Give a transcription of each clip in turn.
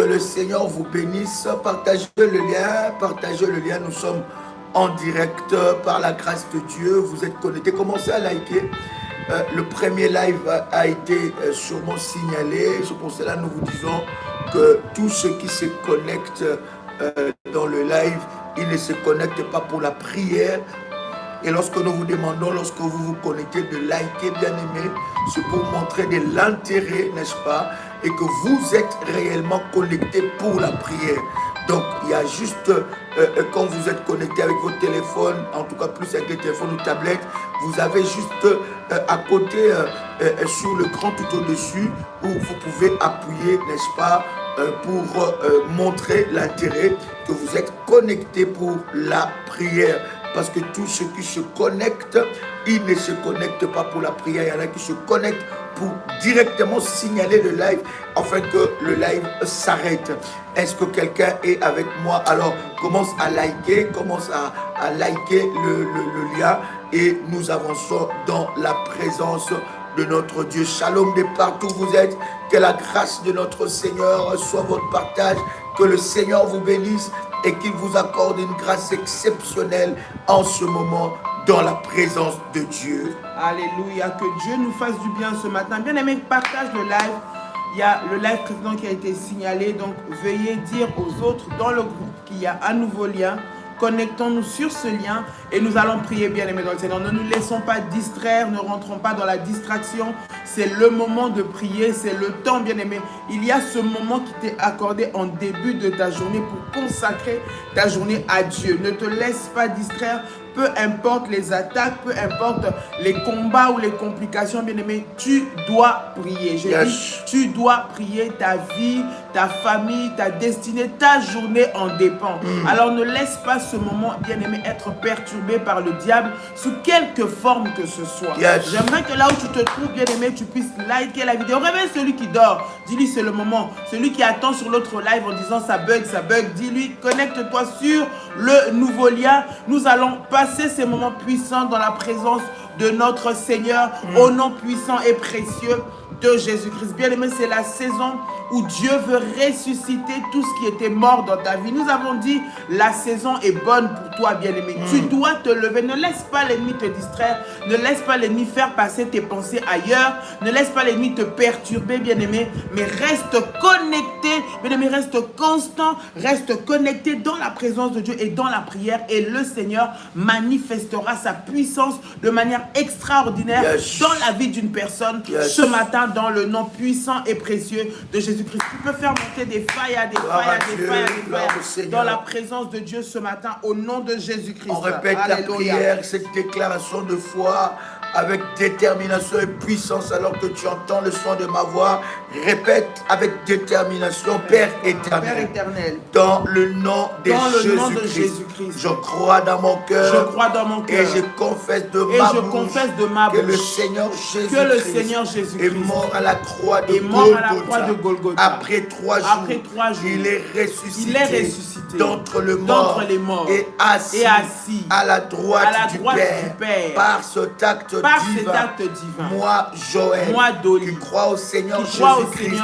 le Seigneur vous bénisse. Partagez le lien, partagez le lien. Nous sommes en direct par la grâce de Dieu. Vous êtes connectés. Commencez à liker. Le premier live a été sûrement signalé. C'est pour cela que nous vous disons que tous ceux qui se connectent dans le live, ils ne se connectent pas pour la prière. Et lorsque nous vous demandons, lorsque vous vous connectez, de liker, bien aimé, c'est pour montrer de l'intérêt, n'est-ce pas? Et que vous êtes réellement connectés pour la prière. Donc, il y a juste, quand vous êtes connecté avec votre téléphone, en tout cas plus avec les téléphones ou tablettes, vous avez juste à côté, sur le grand tout au-dessus, où vous pouvez appuyer, n'est-ce pas, pour montrer l'intérêt que vous êtes connecté pour la prière. Parce que tous ceux qui se connectent, ils ne se connectent pas pour la prière. Il y en a qui se connectent pour directement signaler le live afin que le live s'arrête. Est-ce que quelqu'un est avec moi? Alors, commence à liker, liker le lien et nous avançons dans la présence de notre Dieu. Shalom de partout où vous êtes. Que la grâce de notre Seigneur soit votre partage. Que le Seigneur vous bénisse et qu'il vous accorde une grâce exceptionnelle en ce moment dans la présence de Dieu. Alléluia, que Dieu nous fasse du bien ce matin. Bien aimé, partage le live. Il y a le live précédent qui a été signalé, donc veuillez dire aux autres dans le groupe qu'il y a un nouveau lien. Connectons-nous sur ce lien et nous allons prier, bien aimés dans le Seigneur. Ne nous laissons pas distraire, ne rentrons pas dans la distraction. C'est le moment de prier, c'est le temps, bien aimé. Il y a ce moment qui t'est accordé en début de ta journée pour consacrer ta journée à Dieu. Ne te laisse pas distraire. Peu importe les attaques, peu importe les combats ou les complications, bien aimé, tu dois prier. J'ai dit, tu dois prier. Ta vie, ta famille, ta destinée, ta journée en dépend. Alors ne laisse pas ce moment, bien aimé, être perturbé par le diable sous quelque forme que ce soit. J'aimerais que là où tu te trouves, bien aimé, tu puisses liker la vidéo. Réveille celui qui dort. Dis-lui c'est le moment. Celui qui attend sur l'autre live en disant ça bug. Dis-lui connecte-toi sur le nouveau lien. Nous allons passer ces moments puissants dans la présence de notre Seigneur au nom puissant et précieux de Jésus-Christ. Bien aimé, c'est la saison où Dieu veut ressusciter tout ce qui était mort dans ta vie. Nous avons dit, la saison est bonne pour toi, bien aimé. Tu dois te lever. Ne laisse pas l'ennemi te distraire. Ne laisse pas l'ennemi faire passer tes pensées ailleurs. Ne laisse pas l'ennemi te perturber, bien aimé. Mais reste connecté, bien aimé, reste constant. Reste connecté dans la présence de Dieu et dans la prière. Et le Seigneur manifestera sa puissance de manière extraordinaire dans la vie d'une personne ce matin, dans le nom puissant et précieux de Jésus-Christ. Tu peux faire monter des failles, dans la présence de Dieu ce matin au nom de Jésus-Christ. On répète la prière, cette déclaration de foi avec détermination et puissance alors que tu entends le son de ma voix. Répète avec détermination, Père éternel, dans le nom de Jésus-Christ. Je crois dans mon cœur et je confesse de ma bouche que le Seigneur Jésus-Christ est mort à la croix de Golgotha. Après 3 jours, il est ressuscité d'entre les morts et assis à la droite du Père. Par cet acte divin, moi, Joël, qui crois au Seigneur Jésus-Christ,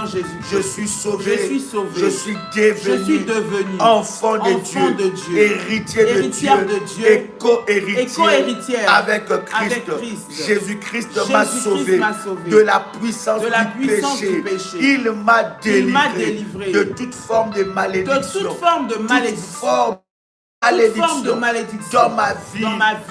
je suis sauvé, je suis devenu enfant de Dieu, héritier de Dieu et co-héritier avec Christ. Jésus-Christ m'a sauvé de la puissance du péché. Il m'a délivré de toute forme de malédiction, dans ma vie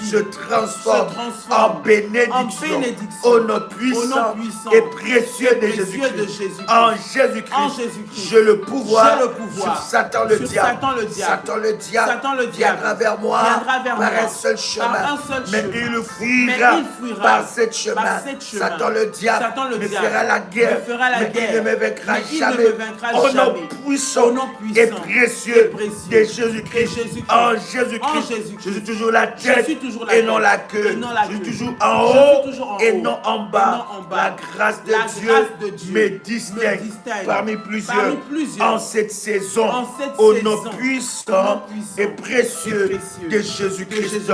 se transforme en bénédiction au nom puissant et précieux de Jésus-Christ. En Jésus-Christ, j'ai le pouvoir sur Satan le diable. Satan le diable viendra vers moi par un seul chemin, mais il fuira par ce chemin. Satan le diable me fera la guerre, mais il ne me vaincra jamais. Au nom puissant et précieux de Jésus-Christ. En Jésus-Christ, je suis toujours la tête et non la queue. Je suis toujours en haut et non en bas. La grâce de Dieu me distingue parmi plusieurs en cette saison au nom puissant et précieux de Jésus-Christ.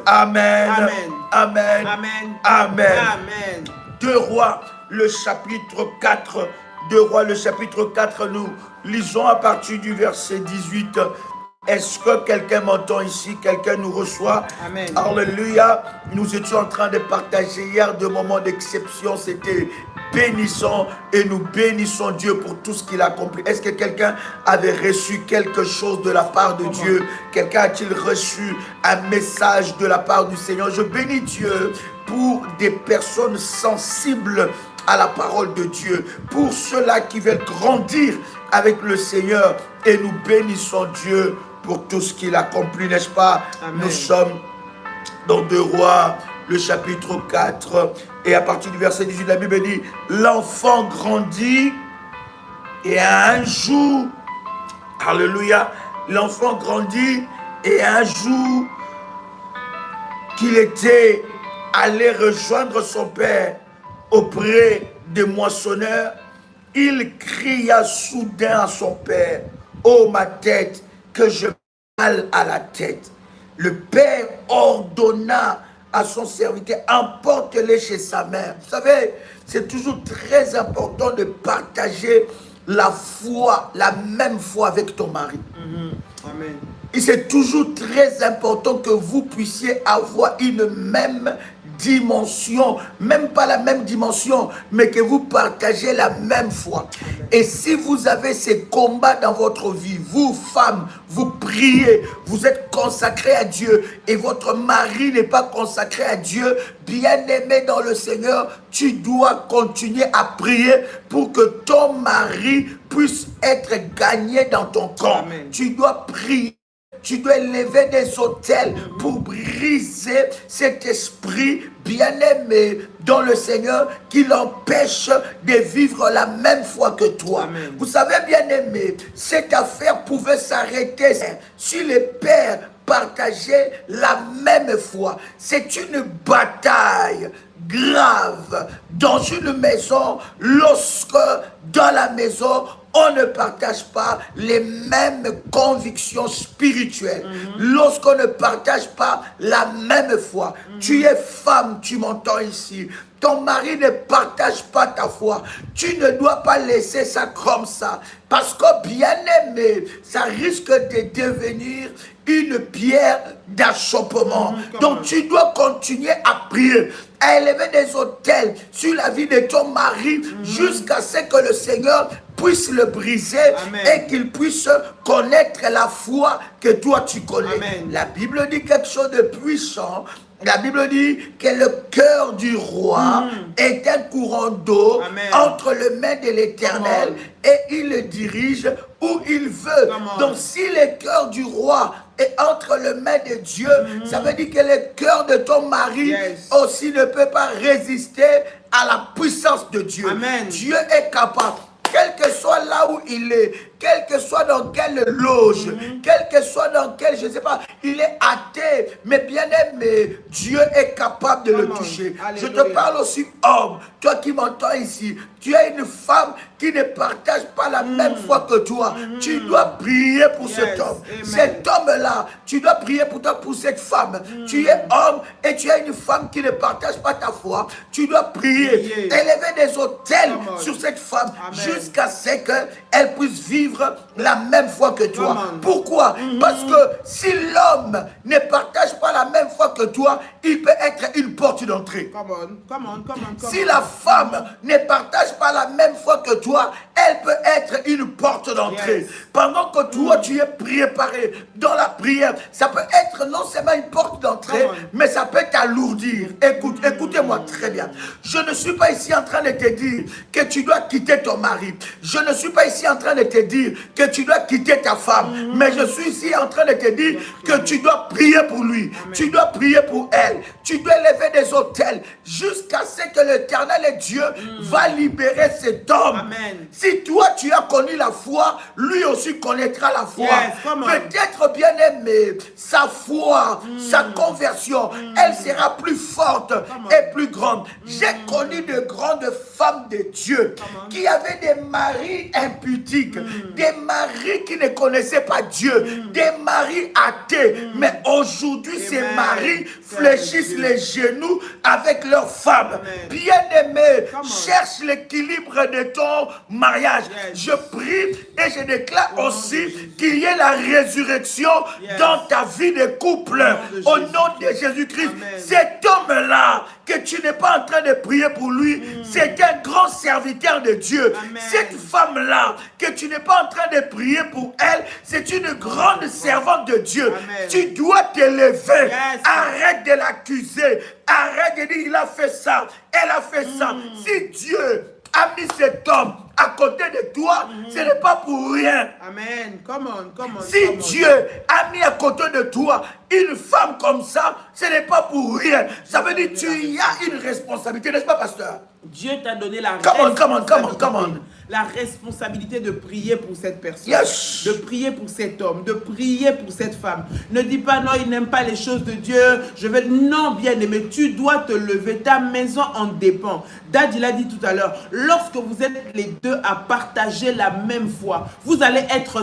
Amen. Amen. Amen. 2 Rois, le chapitre 4, 2 Rois, le chapitre 4, nous lisons à partir du verset 18. Est-ce que quelqu'un m'entend ici? Quelqu'un nous reçoit? Amen. Alléluia. Nous étions en train de partager hier de moments d'exception. C'était bénissant et nous bénissons Dieu pour tout ce qu'il a accompli. Est-ce que quelqu'un avait reçu quelque chose de la part de Dieu? Quelqu'un a-t-il reçu un message de la part du Seigneur? Je bénis Dieu pour des personnes sensibles à la parole de Dieu, pour ceux-là qui veulent grandir avec le Seigneur, et nous bénissons Dieu pour tout ce qu'il accomplit, n'est-ce pas? Amen. Nous sommes dans 2 Rois, le chapitre 4, et à partir du verset 18, la Bible dit, l'enfant grandit, et un jour, alléluia, l'enfant grandit, et un jour, qu'il était allé rejoindre son père auprès des moissonneurs, il cria soudain à son père, « Oh ma tête, que je mal à la tête !» Le père ordonna à son serviteur, « Emporte-les chez sa mère. » Vous savez, c'est toujours très important de partager la foi, la même foi avec ton mari. Amen. Et c'est toujours très important que vous puissiez avoir une même dimension, même pas la même dimension, mais que vous partagez la même foi. Et si vous avez ces combats dans votre vie, vous femmes, vous priez, vous êtes consacrés à Dieu et votre mari n'est pas consacré à Dieu, bien-aimé dans le Seigneur, tu dois continuer à prier pour que ton mari puisse être gagné dans ton camp. Amen. Tu dois prier. Tu dois élever des autels pour briser cet esprit bien-aimé dans le Seigneur qui l'empêche de vivre la même foi que toi. Amen. Vous savez, bien-aimé, cette affaire pouvait s'arrêter si les pères partageaient la même foi. C'est une bataille grave dans une maison lorsque dans la maison on ne partage pas les mêmes convictions spirituelles. Lorsqu'on ne partage pas la même foi. Tu es femme, tu m'entends ici. Ton mari ne partage pas ta foi. Tu ne dois pas laisser ça comme ça. Parce que bien aimé, ça risque de devenir une pierre d'achoppement. Donc tu dois continuer à prier, à élever des autels sur la vie de ton mari jusqu'à ce que le Seigneur puisse le briser. Amen. Et qu'il puisse connaître la foi que toi tu connais. Amen. La Bible dit quelque chose de puissant. La Bible dit que le cœur du roi est un courant d'eau entre les mains de l'Éternel et il le dirige où il veut. Donc si le cœur du roi est entre les mains de Dieu, ça veut dire que le cœur de ton mari aussi ne peut pas résister à la puissance de Dieu. Amen. Dieu est capable. Quel que soit là où il est, quel que soit dans quelle loge, quel que soit dans quel, je ne sais pas, il est athée, mais bien aimé, Dieu est capable de le toucher. Alléluia. Je te parle aussi, homme, toi qui m'entends ici, tu es une femme qui ne partage pas la même foi que toi. Tu dois prier pour cet homme. Amen. Cet homme-là, tu dois prier pour toi, pour cette femme. Tu es homme et tu es une femme qui ne partage pas ta foi. Tu dois prier, élever des autels sur cette femme jusqu'à ce qu'elle puisse vivre la même foi que toi. Pourquoi? Parce que si l'homme ne partage pas la même foi que toi, il peut être une porte d'entrée. Si la femme ne partage pas la même foi que toi, elle peut être une porte d'entrée. Pendant que toi tu es préparé dans la prière, ça peut être non seulement une porte d'entrée, mais ça peut t'alourdir. Écoutez-moi très bien. Je ne suis pas ici en train de te dire que tu dois quitter ton mari. Je ne suis pas ici en train de te dire que tu dois quitter ta femme. Mais je suis ici en train de te dire que tu dois prier pour lui. Amen. Tu dois prier pour elle. Tu dois lever des autels jusqu'à ce que l'Éternel et Dieu va libérer cet homme. Amen. Si toi tu as connu la foi, lui aussi connaîtra la foi. Peut-être bien aimé, sa foi, sa conversion, elle sera plus forte et plus grande. J'ai connu de grandes femmes de Dieu qui avaient des maris impudiques, des maris qui ne connaissaient pas Dieu, des maris athées. Mais aujourd'hui, ces maris fléchissent les genoux avec leurs femmes. Bien-aimé, cherche l'équilibre de ton mariage. mariage. Je prie et je déclare aussi qu'il y ait la résurrection dans ta vie de couple. Au nom de Jésus-Christ, cet homme-là, que tu n'es pas en train de prier pour lui, c'est un grand serviteur de Dieu. Cette femme-là, que tu n'es pas en train de prier pour elle, c'est une grande servante de Dieu. Tu dois te lever. Arrête de l'accuser. Arrête de dire, il a fait ça, elle a fait ça. Si Dieu a mis cet homme à côté de toi, ce n'est pas pour rien. Amen. Come on. Si Dieu a mis à côté de toi une femme comme ça, ce n'est pas pour rien. Ça veut dire que tu as une responsabilité, n'est-ce pas, pasteur? Dieu t'a donné la la responsabilité de prier pour cette personne, de prier pour cet homme, de prier pour cette femme. Ne dis pas non, il n'aime pas les choses de Dieu. Non, bien aimé, tu dois te lever. Ta maison en dépend. Dad, il a dit tout à l'heure, lorsque vous êtes les deux à partager la même foi, vous allez être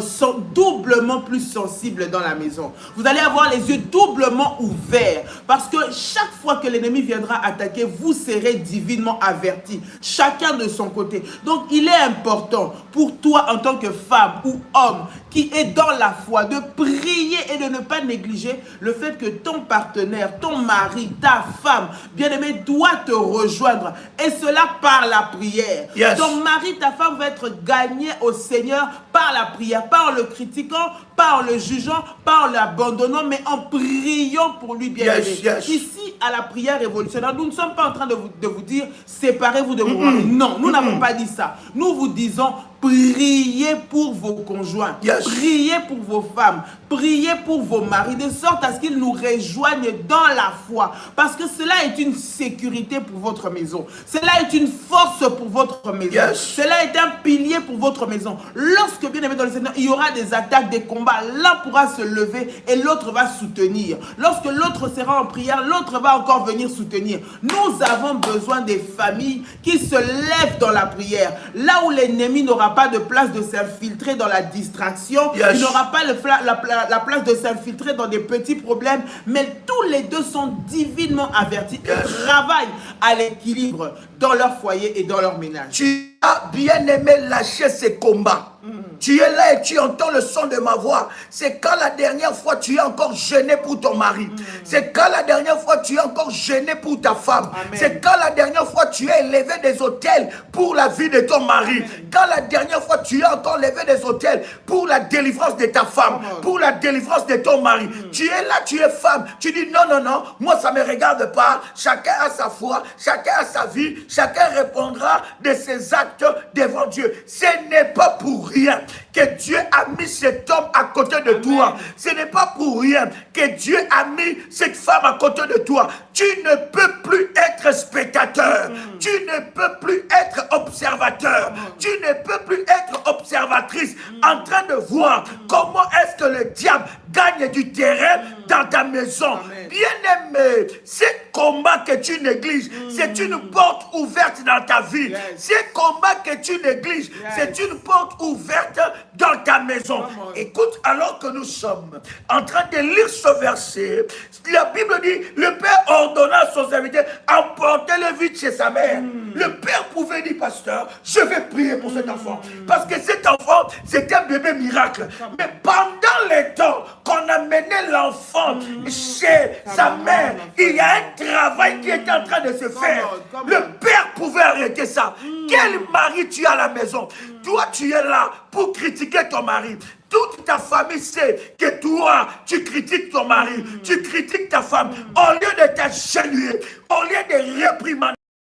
doublement plus sensible dans la maison. Vous allez avoir les yeux doublement ouverts, parce que chaque fois que l'ennemi viendra attaquer, vous serez divinement avertis, chacun de son côté. Donc il est important pour toi en tant que femme ou homme qui est dans la foi de prier et de ne pas négliger le fait que ton partenaire, ton mari, ta femme, bien-aimé, doit te rejoindre, et cela par la prière. Ton mari, ta femme va être gagné au Seigneur par la prière, pas en le critiquant, pas en le jugeant, pas en l'abandonnant, mais en priant pour lui, bien-aimé. Ici, à la prière révolutionnaire, nous ne sommes pas en train de vous dire séparez-vous de vos maris. Non, nous n'avons pas dit ça. Nous vous disons priez pour vos conjoints, priez pour vos femmes, priez pour vos maris, de sorte à ce qu'ils nous rejoignent dans la foi. Parce que cela est une sécurité pour votre maison. Cela est une force pour votre maison. Cela est un pilier pour votre maison. Lorsque, bien aimé dans le Seigneur, il y aura des attaques, des combats, l'un pourra se lever et l'autre va soutenir. Lorsque l'autre sera en prière, l'autre va encore venir soutenir. Nous avons besoin des familles qui se lèvent dans la prière. Là où l'ennemi n'aura pas de place de s'infiltrer dans la distraction, il n'aura pas la place de s'infiltrer dans des petits problèmes, mais tous les deux sont divinement avertis et travaillent à l'équilibre dans leur foyer et dans leur ménage. Tu as bien aimé lâcher ces combats. Tu es là et tu entends le son de ma voix. C'est quand la dernière fois tu es encore gêné pour ton mari. C'est quand la dernière fois tu es encore gêné pour ta femme. C'est quand la dernière fois tu as élevé des autels pour la vie de ton mari. Quand la dernière fois tu as encore levé des autels pour la délivrance de ta femme, pour la délivrance de ton mari. Tu es là, tu es femme. Tu dis non, moi ça ne me regarde pas. Chacun a sa foi, chacun a sa vie, chacun répondra de ses actes devant Dieu. Ce n'est pas pour rien que Dieu a mis cet homme à côté de toi. Ce n'est pas pour rien que Dieu a mis cette femme à côté de toi. Tu ne peux plus être spectateur. Tu ne peux plus être observateur. Tu ne peux plus être observatrice en train de voir comment est-ce que le diable gagne du terrain dans ta maison. Bien-aimé, ce combat que tu négliges, c'est une porte ouverte dans ta vie. Ce combat que tu négliges, c'est une porte ouverte dans ta maison. Écoute, alors que nous sommes en train de lire ce verset, la Bible dit, le Père ordonna à son serviteur, emportez-le vite chez sa mère. Le Père pouvait dire, pasteur, je vais prier pour cet enfant. Parce que cet enfant, c'est un bébé miracle. Mais pendant le temps qu'on a mené l'enfant chez sa mère, il y a un travail qui est en train de se faire. Le Père pouvait arrêter ça. Quel mari tu as à la maison? Toi, tu es là pour critiquer ton mari. Toute ta famille sait que toi, tu critiques ton mari, tu critiques ta femme. Au lieu de t'agenouiller, au lieu de réprimander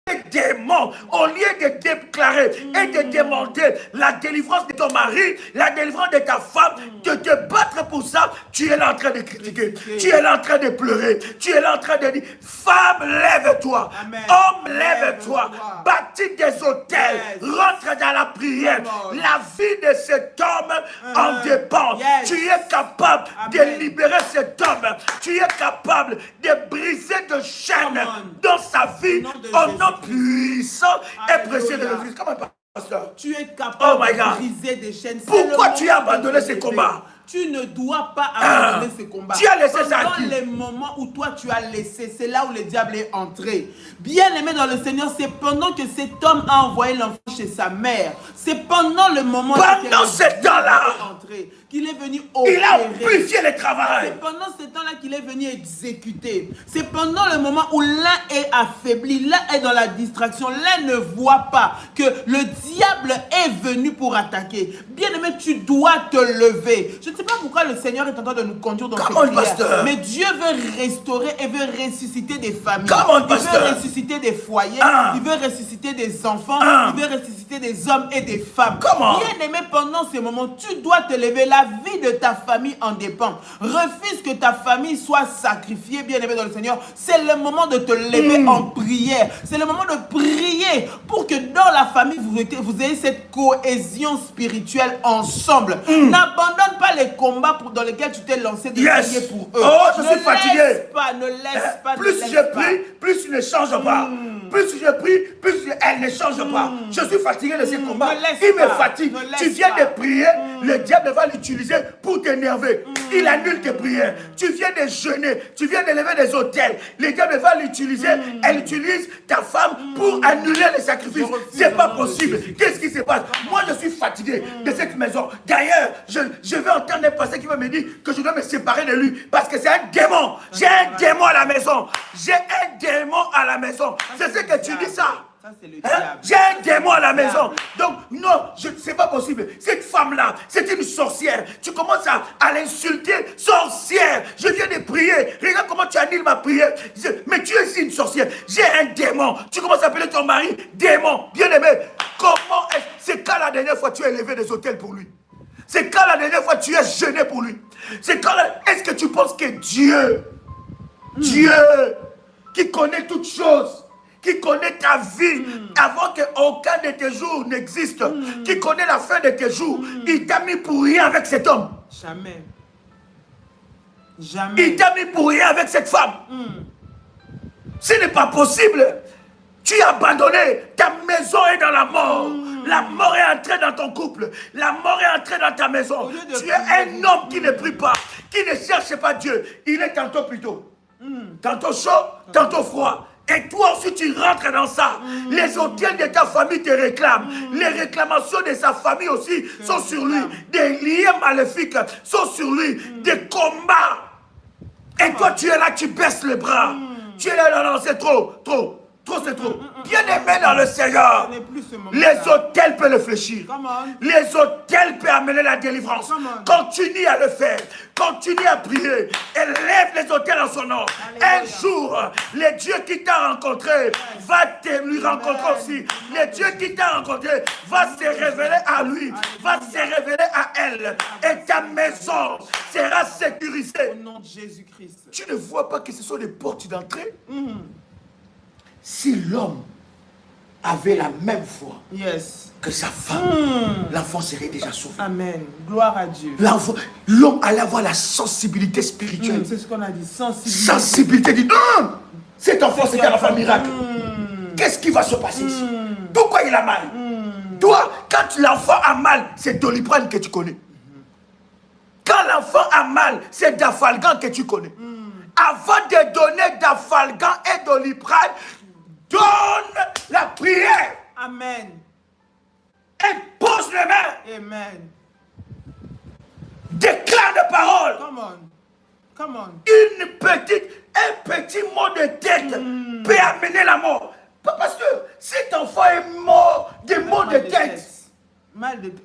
les démons, au lieu de déclarer et de demander la délivrance de ton mari, la délivrance de ta femme, de te battre pour ça, tu es là en train de critiquer, tu es là en train de pleurer, tu es là en train de dire, femme, lève-toi, homme, lève-toi, bâtis des hôtels, rentre dans la prière. La vie de cet homme en dépend. Tu es capable de libérer cet homme, tu es capable de briser de chaînes dans sa vie au nom puissant et précieux de l'Église. Comment, pasteur? Tu es capable de briser des chaînes. Pourquoi tu as abandonné ces combats? tu ne dois pas abandonner ce combat. Tu as laissé ça à Dans qui? les moments où toi tu as laissé, c'est là où le diable est entré. Bien aimé dans le Seigneur, c'est pendant que cet homme a envoyé l'enfant chez sa mère. C'est pendant le moment Pendant ce temps-là, qu'il est venu il a opérer. amplifié le travail. C'est pendant ce temps-là qu'il est venu exécuter. C'est pendant le moment où l'un est affaibli, l'un est dans la distraction, l'un ne voit pas que le diable est venu pour attaquer. Bien aimé, tu dois te lever. Je ne sais pas pourquoi le Seigneur est en train de nous conduire dans cette prière. Mais Dieu veut restaurer et veut ressusciter des familles. Il veut ressusciter des foyers. Il veut ressusciter des enfants. Il veut ressusciter des hommes et des femmes. Bien aimé, pendant ce moment, tu dois te lever. La vie de ta famille en dépend. Refuse que ta famille soit sacrifiée, bien aimé dans le Seigneur. C'est le moment de te lever en prière. C'est le moment de prier pour que dans la famille, vous ayez cette cohésion spirituelle ensemble. N'abandonne pas les combats dans lesquels tu t'es lancé de prier pour eux. Oh, je suis fatigué. Ne laisse pas. Plus je prie, plus il ne change pas. Plus je prie, plus elle ne change pas. Je suis fatigué de ces combats. Il me fatigue. Tu viens de prier, le diable va l'utiliser pour t'énerver. Il annule tes prières. Tu viens de jeûner, tu viens de lever des autels. Le diable va l'utiliser. Elle utilise ta femme pour annuler les sacrifices. C'est pas possible. Qu'est-ce qui se passe? Moi, je suis fatigué de cette maison. D'ailleurs, je vais entendre un pasteur qui va me dire que je dois me séparer de lui parce que c'est un démon. J'ai un démon à la maison. J'ai un démon à la maison. C'est ce que tu dis ça. J'ai un démon à la maison. Donc, non, c'est pas possible. Cette femme-là, c'est une sorcière. Tu commences à l'insulter. Sorcière. Je viens de prier. Regarde comment tu annules ma prière. Mais tu es aussi une sorcière. J'ai un démon. Tu commences à appeler ton mari démon. Bien aimé. Comment est-ce? C'est quand la dernière fois tu as élevé des hôtels pour lui? C'est quand la dernière fois tu as jeûné pour lui? C'est quand est-ce que tu penses que Dieu, qui connaît toutes choses, qui connaît ta vie avant qu'aucun de tes jours n'existe, qui connaît la fin de tes jours, il t'a mis pour rien avec cet homme. Jamais. Jamais. Il t'a mis pour rien avec cette femme. Ce n'est pas possible. Tu es abandonné. Ta maison est dans la mort. La mort est entrée dans ton couple. La mort est entrée dans ta maison. Tu es un homme qui ne prie pas, qui ne cherche pas Dieu. Il est tantôt plutôt. Tantôt chaud, tantôt froid. Et toi aussi tu rentres dans ça. Les hôtels de ta famille te réclament. Les réclamations de sa famille aussi sont sur lui. Des liens maléfiques sont sur lui. Des combats. Et toi tu es là, tu baisses les bras. Tu es là, non, c'est trop, trop. Trop, c'est trop. Bien aimé dans le Seigneur. Les hôtels peuvent le fléchir. Les hôtels peuvent amener la délivrance. Continue à le faire. Continue à prier. Élève les hôtels en son nom. Un jour, le Dieu qui t'a rencontré va te lui rencontrer aussi. Le Dieu qui t'a rencontré va se révéler à lui. Va se révéler à elle. Et ta maison sera sécurisée. Au nom de Jésus-Christ. Tu ne vois pas que ce sont des portes d'entrée? Si l'homme avait la même foi que sa femme, l'enfant serait déjà sauvé. Amen. Gloire à Dieu. L'homme allait avoir la sensibilité spirituelle. C'est ce qu'on a dit. Sensibilité. Dit, cet enfant, c'est un enfant miracle. Qu'est-ce qui va se passer ici? Pourquoi il a mal? Toi, quand l'enfant a mal, c'est Doliprane que tu connais. Quand l'enfant a mal, c'est Dafalgan que tu connais. Avant de donner Dafalgan et Doliprane, donne la prière. Amen. Et pose les mains. Amen. Déclare de parole. Come on. Un petit mot de tête peut amener la mort. Parce que cet enfant est mort des mots de tête.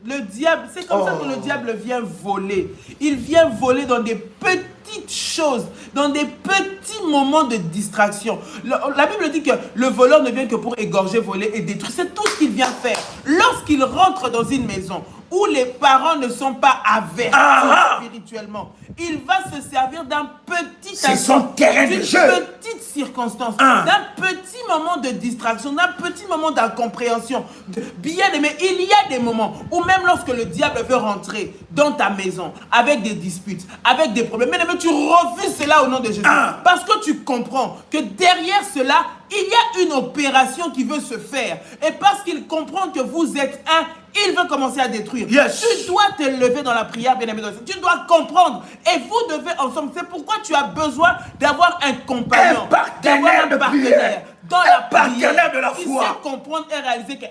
Le diable, c'est comme ça que le diable vient voler. Il vient voler dans des petites choses, dans des petits moments de distraction. La Bible dit que le voleur ne vient que pour égorger, voler et détruire. C'est tout ce qu'il vient faire. Lorsqu'il rentre dans une maison où les parents ne sont pas avertis spirituellement, il va se servir d'un petit terrain de jeu, d'une petite circonstance, d'un petit moment de distraction, d'un petit moment d'incompréhension. Bien aimé, il y a des moments où même lorsque le diable veut rentrer dans ta maison avec des disputes, avec des problèmes, mais tu refuses cela au nom de Jésus. Parce que tu comprends que derrière cela, il y a une opération qui veut se faire. Et parce qu'il comprend que vous êtes un, il veut commencer à détruire. Yes. Tu dois te lever dans la prière, bien-aimé. Tu dois comprendre. Et vous devez ensemble. C'est pourquoi tu as besoin d'avoir un compagnon. Un partenaire de prière. Dans la partenaire de la qui foi. sait comprendre et réaliser que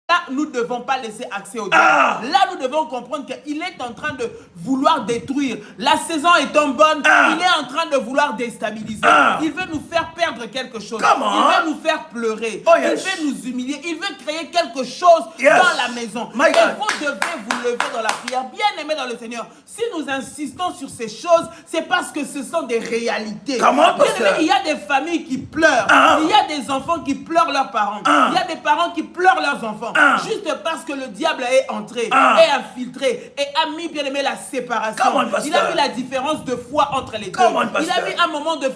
là, nous ne devons pas laisser accès au diable. Là, nous devons comprendre qu'il est en train de vouloir détruire. La saison étant bonne, il est en train de vouloir déstabiliser. Il veut nous faire perdre quelque chose. Comment? Il veut nous faire pleurer. Oh, yes. Il veut nous humilier. Il veut créer quelque chose Yes. dans la maison. My Et God. vous devez vous lever dans la prière, bien aimé dans le Seigneur. Si nous insistons sur ces choses, c'est parce que ce sont des réalités. Comment, Bien pasteur? aimé, il y a des familles qui pleurent. Il y a des enfants qui pleurent leurs parents. Il y a des parents qui pleurent leurs enfants. Juste parce que le diable est entré, est infiltré et a mis, bien aimé, la séparation. Il a mis la différence de foi entre les deux. Il a mis un moment de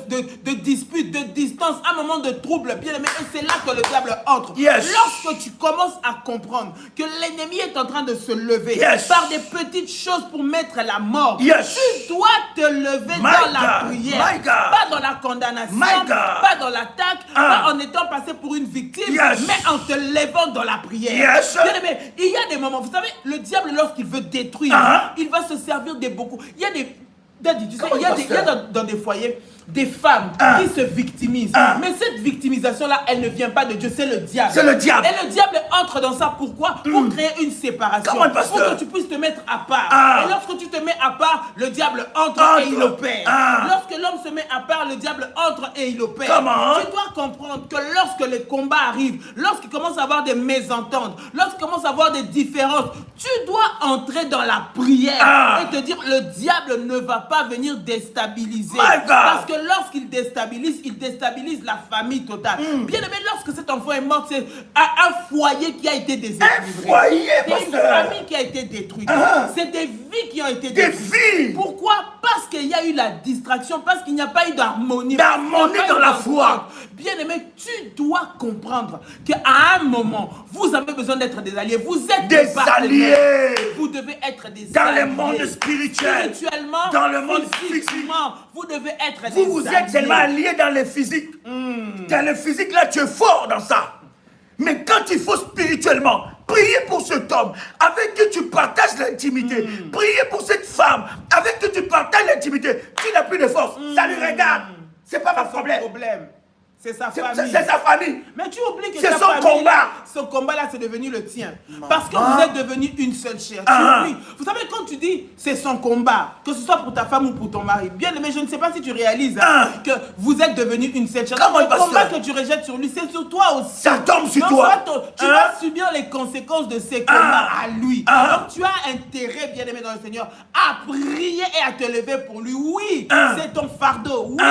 dispute, de distance, un moment de trouble, bien aimé. Et c'est là que le diable entre. Yes. Lorsque tu commences à comprendre que l'ennemi est en train de se lever Yes. par des petites choses pour mettre la mort, Yes. tu dois te lever My dans la God. prière. My God. Pas dans la condamnation, My God. pas dans l'attaque, pas en étant passé pour une victime, Yes. mais en te levant dans la prière. Yes. Bien aimé, il y a des moments, vous savez, le diable, lorsqu'il veut détruire, il va se servir de beaucoup. Il y a des... Daddy, tu sais, il y a dans des foyers des femmes qui se victimisent. Mais cette victimisation-là, elle ne vient pas de Dieu, c'est le diable. C'est le diable. Et le diable entre dans ça. Pourquoi? Pour créer une séparation. Comment, pasteur? Pour que tu puisses te mettre à part. Et lorsque tu te mets à part, le diable entre et il opère. Lorsque l'homme se met à part, le diable entre et il opère. Comment? Tu dois comprendre que lorsque les combats arrivent, lorsqu'il commence à avoir des mésententes, lorsqu'il commence à avoir des différences, tu dois entrer dans la prière et te dire, le diable ne va pas venir déstabiliser. Parce que lorsqu'il déstabilise la famille totale. Bien aimé, lorsque cet enfant est mort, c'est un foyer qui a été déséquilibré. Un foyer, c'est une pasteur. famille qui a été détruite. C'est des vies qui ont été Des détruites. vies. Pourquoi? Parce qu'il y a eu la distraction, parce qu'il n'y a pas eu d'harmonie. D'harmonie dans la foi. Bien aimé, tu dois comprendre qu'à un moment, vous avez besoin d'être des alliés. Vous êtes Des partenaires. alliés. Vous devez être des Dans alliés. le monde spirituel. Spirituellement, Dans le monde physiquement, vous devez être des Vous alliés. êtes seulement alliés dans le physique. Dans le physique, là, tu es fort dans ça. Mais quand il faut spirituellement, priez pour cet homme avec qui tu partages l'intimité. Priez pour cette femme avec qui tu partages l'intimité. Tu n'as plus de force. Ça lui regarde. C'est pas mon problème. C'est sa C'est famille. sa famille. Mais tu oublies que C'est sa son famille, combat. Ce combat-là, c'est devenu le tien. Parce que vous êtes devenus une seule chair. Tu oublies. Vous savez, quand tu dis c'est son combat, que ce soit pour ta femme ou pour ton mari, bien aimé, je ne sais pas si tu réalises que vous êtes devenus une seule chair. Comment, Le pasteur? combat que tu rejettes sur lui, c'est sur toi aussi. Ça tombe sur Donc, toi. tu vas subir les conséquences de ces combats à lui. Donc tu as intérêt, bien aimé dans le Seigneur, à prier et à te lever pour lui. Oui, c'est ton fardeau. Oui,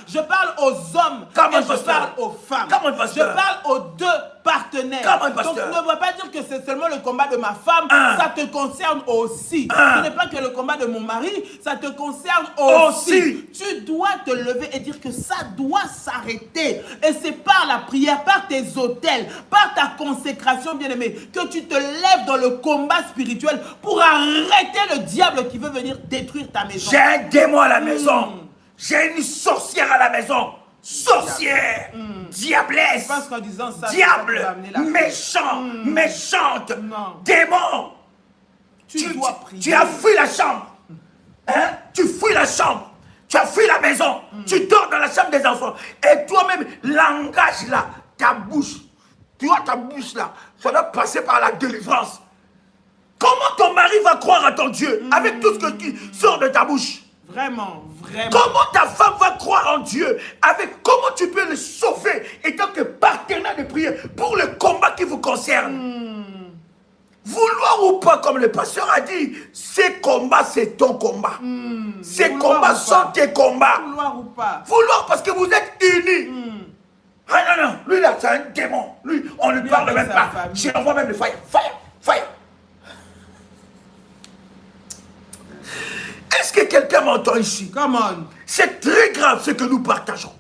je parle aux hommes Comment, et je pasteur? parle aux femmes. Comment, Je pasteur? parle aux deux partenaires. Comment, Donc pasteur? ne va pas dire que c'est seulement le combat de ma femme, ça te concerne aussi. Ce n'est pas que le combat de mon mari, ça te concerne aussi. Tu dois te lever et dire que ça doit s'arrêter. Et c'est par la prière, par tes autels, par ta consécration, bien-aimé, que tu te lèves dans le combat spirituel pour arrêter le diable qui veut venir détruire ta maison. J'ai un démon à la maison. J'ai une sorcière à la maison. Sorcière, diablesse, Je pense qu'en disant ça, diable, ça va amener la paix. méchant, méchante, Non. démon. Tu dois prier. Tu as fui la chambre. Hein? Tu fuis la chambre. Tu as fui la maison. Tu dors dans la chambre des enfants. Et toi-même, l'engage là, ta bouche. Tu vois ta bouche là, ça doit passer par la délivrance. Comment ton mari va croire à ton Dieu avec tout ce qui sort de ta bouche? Vraiment, vraiment. Comment ta femme va croire en Dieu avec comment tu peux le sauver étant que partenaire de prière pour le combat qui vous concerne? Vouloir ou pas, comme le pasteur a dit, ces combats, c'est ton combat. Ces Vouloir combats ou sont pas. tes combats. Vouloir ou pas. Vouloir parce que vous êtes unis. Ah non, non, lui là, c'est un démon. Lui, on ne lui parle avec même sa pas. famille. Je l'envoie même le fire. Fire, fire. Est-ce que quelqu'un m'entend ici? Come on. C'est très grave ce que nous partageons.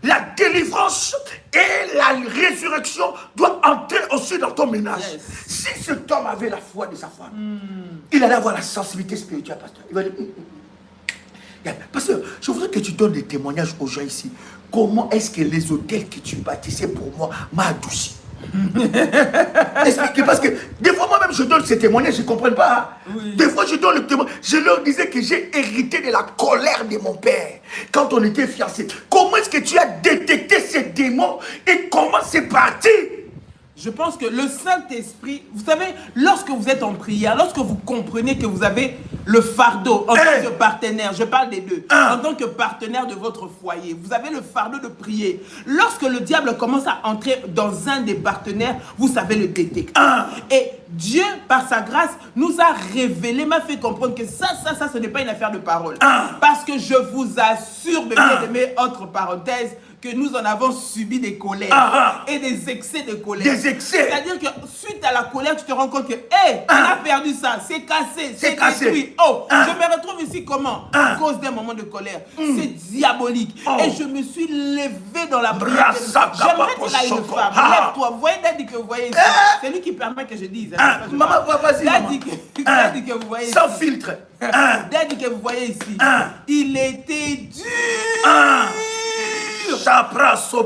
La délivrance et la résurrection doivent entrer aussi dans ton ménage. Yes. Si cet homme avait la foi de sa femme, il allait avoir la sensibilité spirituelle, pasteur. Il va dire, Regarde, pasteur, je voudrais que tu donnes des témoignages aux gens ici. Comment est-ce que les hôtels que tu bâtissais pour moi m'ont adouci? Expliquez, parce que des fois, moi-même je donne ces témoignages, je ne comprends pas. Hein. Oui. Des fois, je donne le témoignage. Je leur disais que j'ai hérité de la colère de mon père quand on était fiancés. Comment est-ce que tu as détecté ces démons et comment c'est parti? Je pense que le Saint-Esprit, vous savez, lorsque vous êtes en prière, lorsque vous comprenez que vous avez le fardeau en tant que partenaire, je parle des deux, en tant que partenaire de votre foyer, vous avez le fardeau de prier. Lorsque le diable commence à entrer dans un des partenaires, vous savez le détecter. Et Dieu, par sa grâce, nous a révélé, m'a fait comprendre que ça, ce n'est pas une affaire de parole. Parce que je vous assure, mes bien-aimés, entre parenthèses, que nous en avons subi des colères et des excès de colère. Des excès. C'est-à-dire que suite à la colère, tu te rends compte que, hé, on a perdu ça, c'est cassé, c'est détruit. Oh, je me retrouve ici comment? À cause d'un moment de colère. C'est diabolique. Et je me suis levé dans la prière. J'aimerais dire à une femme, lève-toi. Vous voyez Daddy que vous voyez ici? C'est lui qui permet que je dise. Maman, vas-y. Daddy que vous voyez ici. Sans filtre. Daddy que vous voyez ici. Il était dur.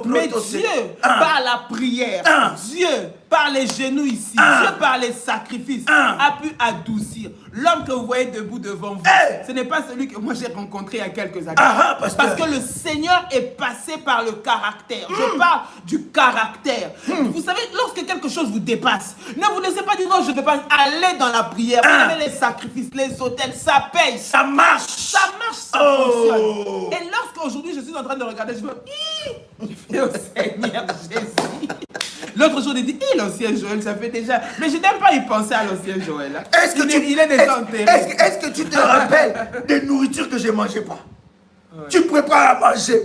Mais Dieu, par la prière, Dieu, par les genoux ici, Dieu, par les sacrifices, a pu adoucir. L'homme que vous voyez debout devant vous, ce n'est pas celui que moi j'ai rencontré il y a quelques années. Parce que le Seigneur est passé par le caractère. Je parle du caractère. Vous savez, lorsque quelque chose vous dépasse, ne vous laissez pas dire non, je ne peux pas aller dans la prière. Vous avez les sacrifices, les autels, ça paye. Ça marche. Ça marche, ça fonctionne. Et lorsqu'aujourd'hui je suis en train de regarder, je me dis, je fais au Seigneur Jésus. L'autre jour, il dit, l'ancien Joël, ça fait déjà. Mais je n'aime pas y penser à l'ancien Joël. Hein. Il est déjà enterré. Est-ce que tu te rappelles des nourritures que je ne mangeais pas? Tu prépares à manger.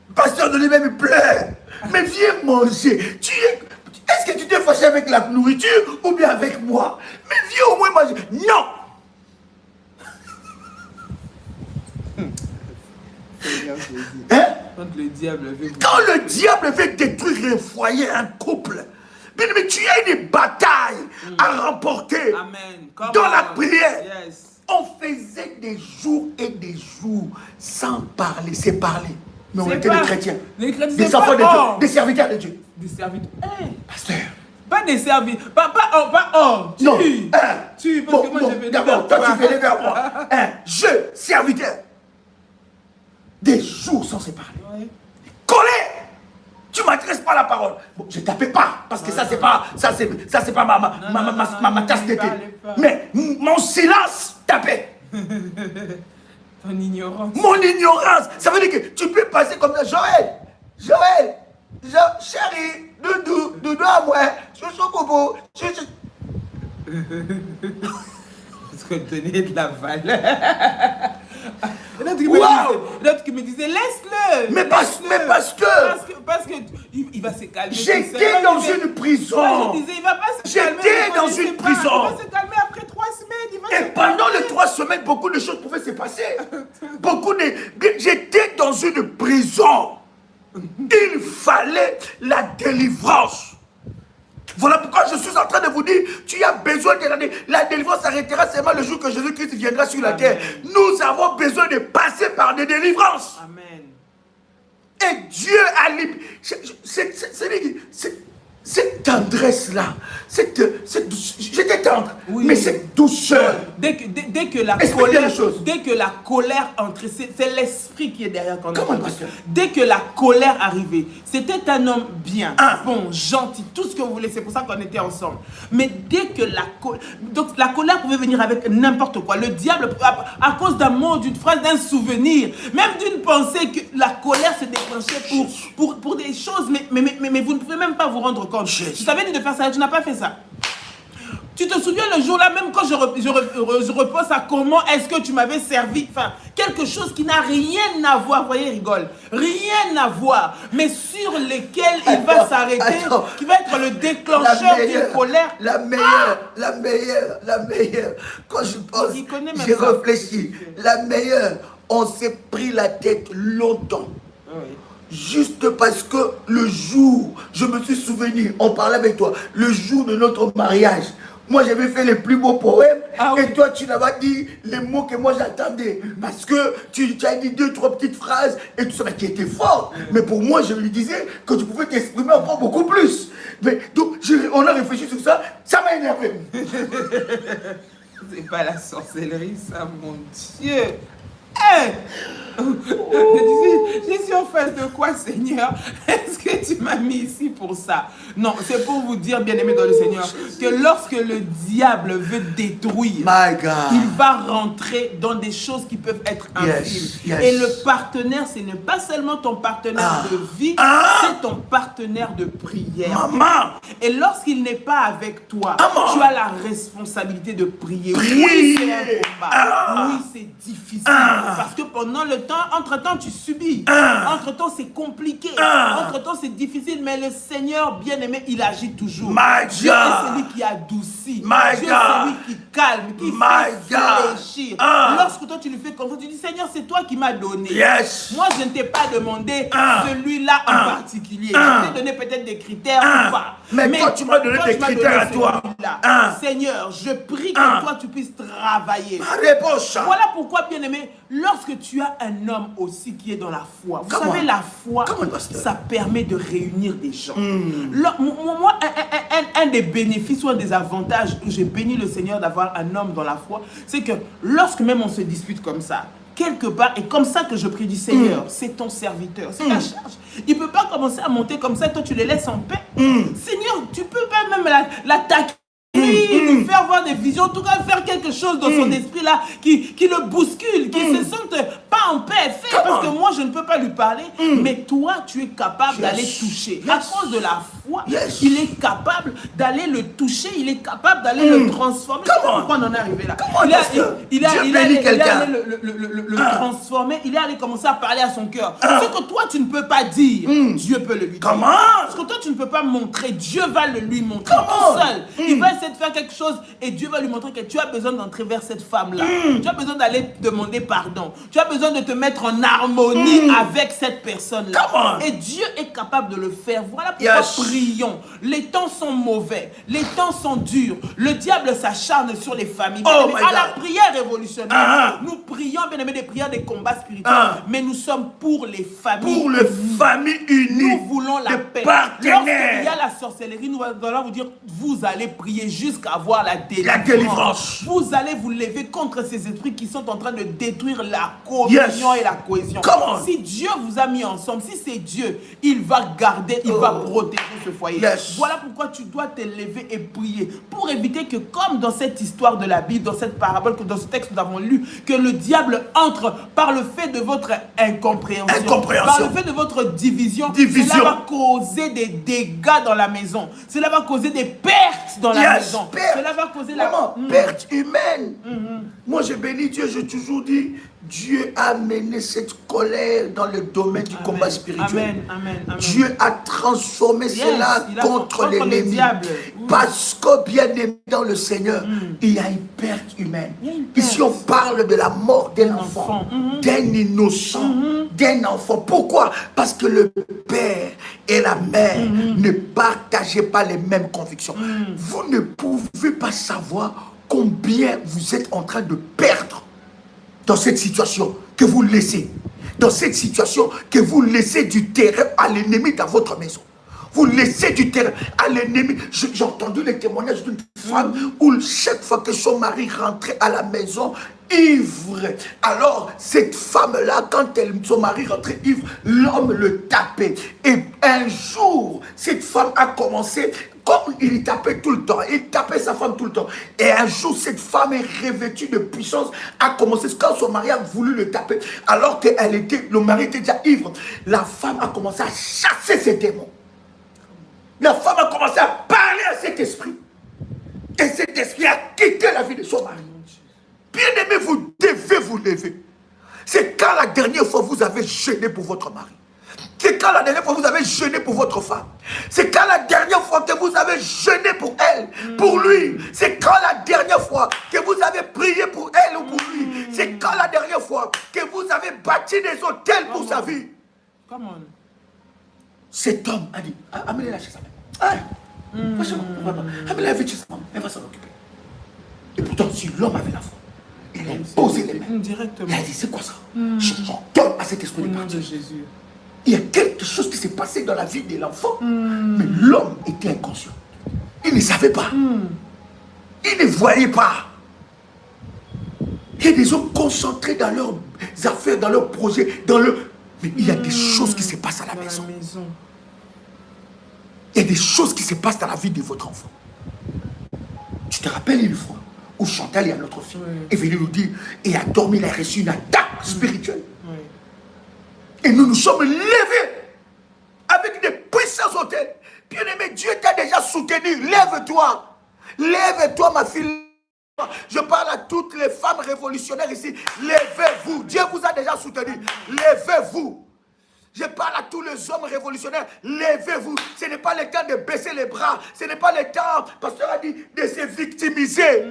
Le pasteur de lui-même, il pleure. Mais viens manger. Est-ce que tu t'es fâché avec la nourriture ou bien avec moi? Mais viens au moins manger. Non. Hein? Quand le diable veut détruire un foyer, un couple, mais tu as une bataille à remporter. Amen. Dans la prière. Yes. On faisait des jours et des jours sans parler, c'est parler. Mais on était des chrétiens, des enfants de Dieu, des serviteurs de Dieu. Des serviteurs. Pasteur. Pas des serviteurs. Pas tu. Non. Tu, parce que moi je vais d'abord, toi tu venais vers moi. Je, serviteur. Des jours sans se parler. Ouais. Colère. Tu ne m'adresses pas la parole. Bon, je ne tapais pas, parce que ça, c'est pas ma tasse d'été. Mais mon silence tapait. Ton ignorance. Mon ignorance. Ça veut dire que tu peux passer comme ça. Joël, chérie, doudou à moi, chouchou bobo, chouchou. Parce qu'on tenait de la valeur. L'autre qui me disait, laisse-le. Mais parce que il va se calmer. J'étais dans une prison. Je disais, il va pas se calmer. J'étais dans une prison. Il va se calmer après 3 semaines. Et pendant les 3 semaines, beaucoup de choses pouvaient se passer. J'étais dans une prison. Il fallait la délivrance. Voilà pourquoi je suis en train de vous dire, tu as besoin de la délivrance s'arrêtera seulement le jour que Jésus-Christ viendra sur la terre. Nous avons besoin de passer par des délivrances. Amen. Et Dieu a libéré. Cette tendresse-là, j'étais tendre, oui. Mais cette douceur. Dès que la colère entrait, c'est l'esprit qui est derrière. Dès que la colère arrivait, c'était un homme bien, bon, gentil, tout ce que vous voulez, c'est pour ça qu'on était ensemble. Mais dès que la colère pouvait venir avec n'importe quoi. Le diable, à cause d'un mot, d'une phrase, d'un souvenir, même d'une pensée, que la colère se déclenchait pour des choses, mais vous ne pouvez même pas vous rendre compte. Je t'avais dit de faire ça, tu n'as pas fait ça. Tu te souviens le jour-là, même quand je repense à comment est-ce que tu m'avais servi, enfin, quelque chose qui n'a rien à voir, vous voyez, rigole, rien à voir, mais sur lesquels il va s'arrêter, qui va être le déclencheur d'une colère. La meilleure, quand je pense, j'ai réfléchi, la meilleure, on s'est pris la tête longtemps. Oui. Juste parce que le jour, je me suis souvenu, on parlait avec toi, le jour de notre mariage, Moi, j'avais fait les plus beaux poèmes. Ah et oui. toi, tu n'as pas dit les mots que moi j'attendais. Parce que tu as dit 2-3 petites phrases et tout ça qui était fort. Mais pour moi, je lui disais que tu pouvais t'exprimer encore beaucoup plus. Mais donc, on a réfléchi sur ça. Ça m'a énervé. C'est pas la sorcellerie, ça, mon Dieu. Hey! Je suis en face de quoi, Seigneur? Est-ce que tu m'as mis ici pour ça? Non, c'est pour vous dire, bien-aimé dans le Seigneur, que lorsque le diable veut détruire, My God. il va rentrer dans des choses qui peuvent être infimes. Yes. Et le partenaire, ce n'est pas seulement ton partenaire de vie, c'est ton partenaire de prière. Maman. Et lorsqu'il n'est pas avec toi, tu as la responsabilité de prier. Prier. Oui, c'est un combat. Oui, c'est difficile. Parce que pendant le temps, entre-temps, tu subis. Entre-temps, c'est compliqué. Entre-temps, c'est difficile. Mais le Seigneur, bien-aimé, il agit toujours. My Dieu God. est celui qui adoucit. My Dieu God. est celui qui calme, qui My fait God. réfléchir. Lorsque toi, tu lui fais confiance, tu dis, Seigneur, c'est toi qui m'as donné. Yes. Moi, je ne t'ai pas demandé celui-là en particulier. Je t'ai donné peut-être des critères ou pas. Mais toi, tu m'as donné des critères à toi. Seigneur, je prie que toi, tu puisses travailler. Réponse. Voilà pourquoi, bien-aimé, lorsque tu as un homme aussi qui est dans la foi, vous Come savez, on. la foi, Come on, pasteur. ça permet de réunir des gens. Moi, un des bénéfices ou un des avantages où j'ai béni le Seigneur d'avoir un homme dans la foi, c'est que lorsque même on se dispute comme ça, quelque part, et comme ça que je prie du Seigneur, c'est ton serviteur, c'est ta charge. Il ne peut pas commencer à monter comme ça et toi tu les laisses en paix. Seigneur, tu peux pas même l'attaquer. Lui faire voir des visions, en tout cas faire quelque chose dans son esprit là qui le bouscule, qui se sente pas en paix. Parce que moi je ne peux pas lui parler, mais toi tu es capable d'aller toucher. À cause de la foi, il est capable d'aller le toucher, il est capable d'aller le transformer. Pourquoi on en est arrivé là? Il est allé le transformer, il est allé commencer à parler à son cœur. Ce que toi tu ne peux pas dire, Dieu peut le lui dire. Ce que toi tu ne peux pas montrer, Dieu va le lui montrer tout seul. Il va essayer de faire quelque chose et Dieu va lui montrer que tu as besoin d'entrer vers cette femme-là. Tu as besoin d'aller demander pardon. Tu as besoin de te mettre en harmonie avec cette personne-là. Et Dieu est capable de le faire. Voilà pourquoi prions. Les temps sont mauvais. Les temps sont durs. Le diable s'acharne sur les familles. À la prière révolutionnaire, nous prions, bien aimé, des prières, des combats spirituels. Mais nous sommes pour les familles. Pour les familles unies. Nous voulons la paix. Partenaires. Lorsqu'il y a la sorcellerie, nous allons vous dire, vous allez prier jusqu'à avoir la délivrance. Vous allez vous lever contre ces esprits qui sont en train de détruire la communion et la cohésion. Si Dieu vous a mis ensemble, si c'est Dieu, il va garder, il va protéger ce foyer. Voilà pourquoi tu dois te lever et prier pour éviter que, comme dans cette histoire de la Bible, dans cette parabole, dans ce texte que nous avons lu, que le diable entre par le fait de votre incompréhension. Par le fait de votre division. Cela va causer des dégâts dans la maison. Cela va causer des pertes dans la maison. Cela va causer la perte humaine. Moi, j'ai béni Dieu, j'ai toujours dit, Dieu a amené cette colère dans le domaine du combat spirituel. Dieu a transformé cela contre l'ennemi. Parce que, bien aimé dans le Seigneur, il y a une perte humaine. Ici, on parle de la mort d'un enfant, d'un innocent, d'un enfant. Pourquoi? Parce que le père et la mère ne partageaient pas les mêmes convictions. Vous ne pouvez pas savoir combien vous êtes en train de perdre dans cette situation que vous laissez. Dans cette situation que vous laissez du terrain à l'ennemi dans votre maison. Vous laissez du terrain à l'ennemi. J'ai entendu les témoignages d'une femme où chaque fois que son mari rentrait à la maison ivre, alors cette femme-là, quand son mari rentrait ivre, l'homme le tapait. Et un jour, cette femme a commencé, comme il tapait tout le temps, il tapait sa femme tout le temps. Et un jour, cette femme est revêtue de puissance, a commencé, quand son mari a voulu le taper, alors que le mari était déjà ivre, la femme a commencé à chasser ses démons. La femme a commencé à parler à cet esprit. Et cet esprit a quitté la vie de son mari. Bien-aimé, vous devez vous lever. C'est quand la dernière fois vous avez jeûné pour votre mari. C'est quand la dernière fois vous avez jeûné pour votre femme. C'est quand la dernière fois que vous avez jeûné pour elle, pour lui. C'est quand la dernière fois que vous avez prié pour elle ou pour lui. C'est quand la dernière fois que vous avez bâti des hôtels pour sa vie. Cet homme a dit, amenez-la chez sa mère. Amenez-la chez sa maman. Elle va s'en occuper. Et pourtant, si l'homme avait la foi, il a posé les mains. Directement. Il a dit, c'est quoi ça? J'ordonne à cet esprit Au de nom partir. de Jésus. Il y a quelque chose qui s'est passé dans la vie de l'enfant, mais l'homme était inconscient. Il ne savait pas. Il ne voyait pas. Il y a des hommes concentrés dans leurs affaires, dans leurs projets, mais il y a des choses qui se passent à la maison. Il y a des choses qui se passent dans la vie de votre enfant. Tu te rappelles une fois où Chantal et notre fille est venue nous dire, et a dormi, il a reçu une attaque spirituelle. Et nous nous sommes levés avec des puissants hôtels. Bien-aimé, Dieu t'a déjà soutenu. Lève-toi. Lève-toi, ma fille. Je parle à toutes les femmes révolutionnaires ici. Lèvez-vous. Dieu vous a déjà soutenu. Lèvez-vous. Je parle à tous les hommes révolutionnaires. Lèvez-vous. Ce n'est pas le temps de baisser les bras. Ce n'est pas le temps, le pasteur a dit, de se victimiser.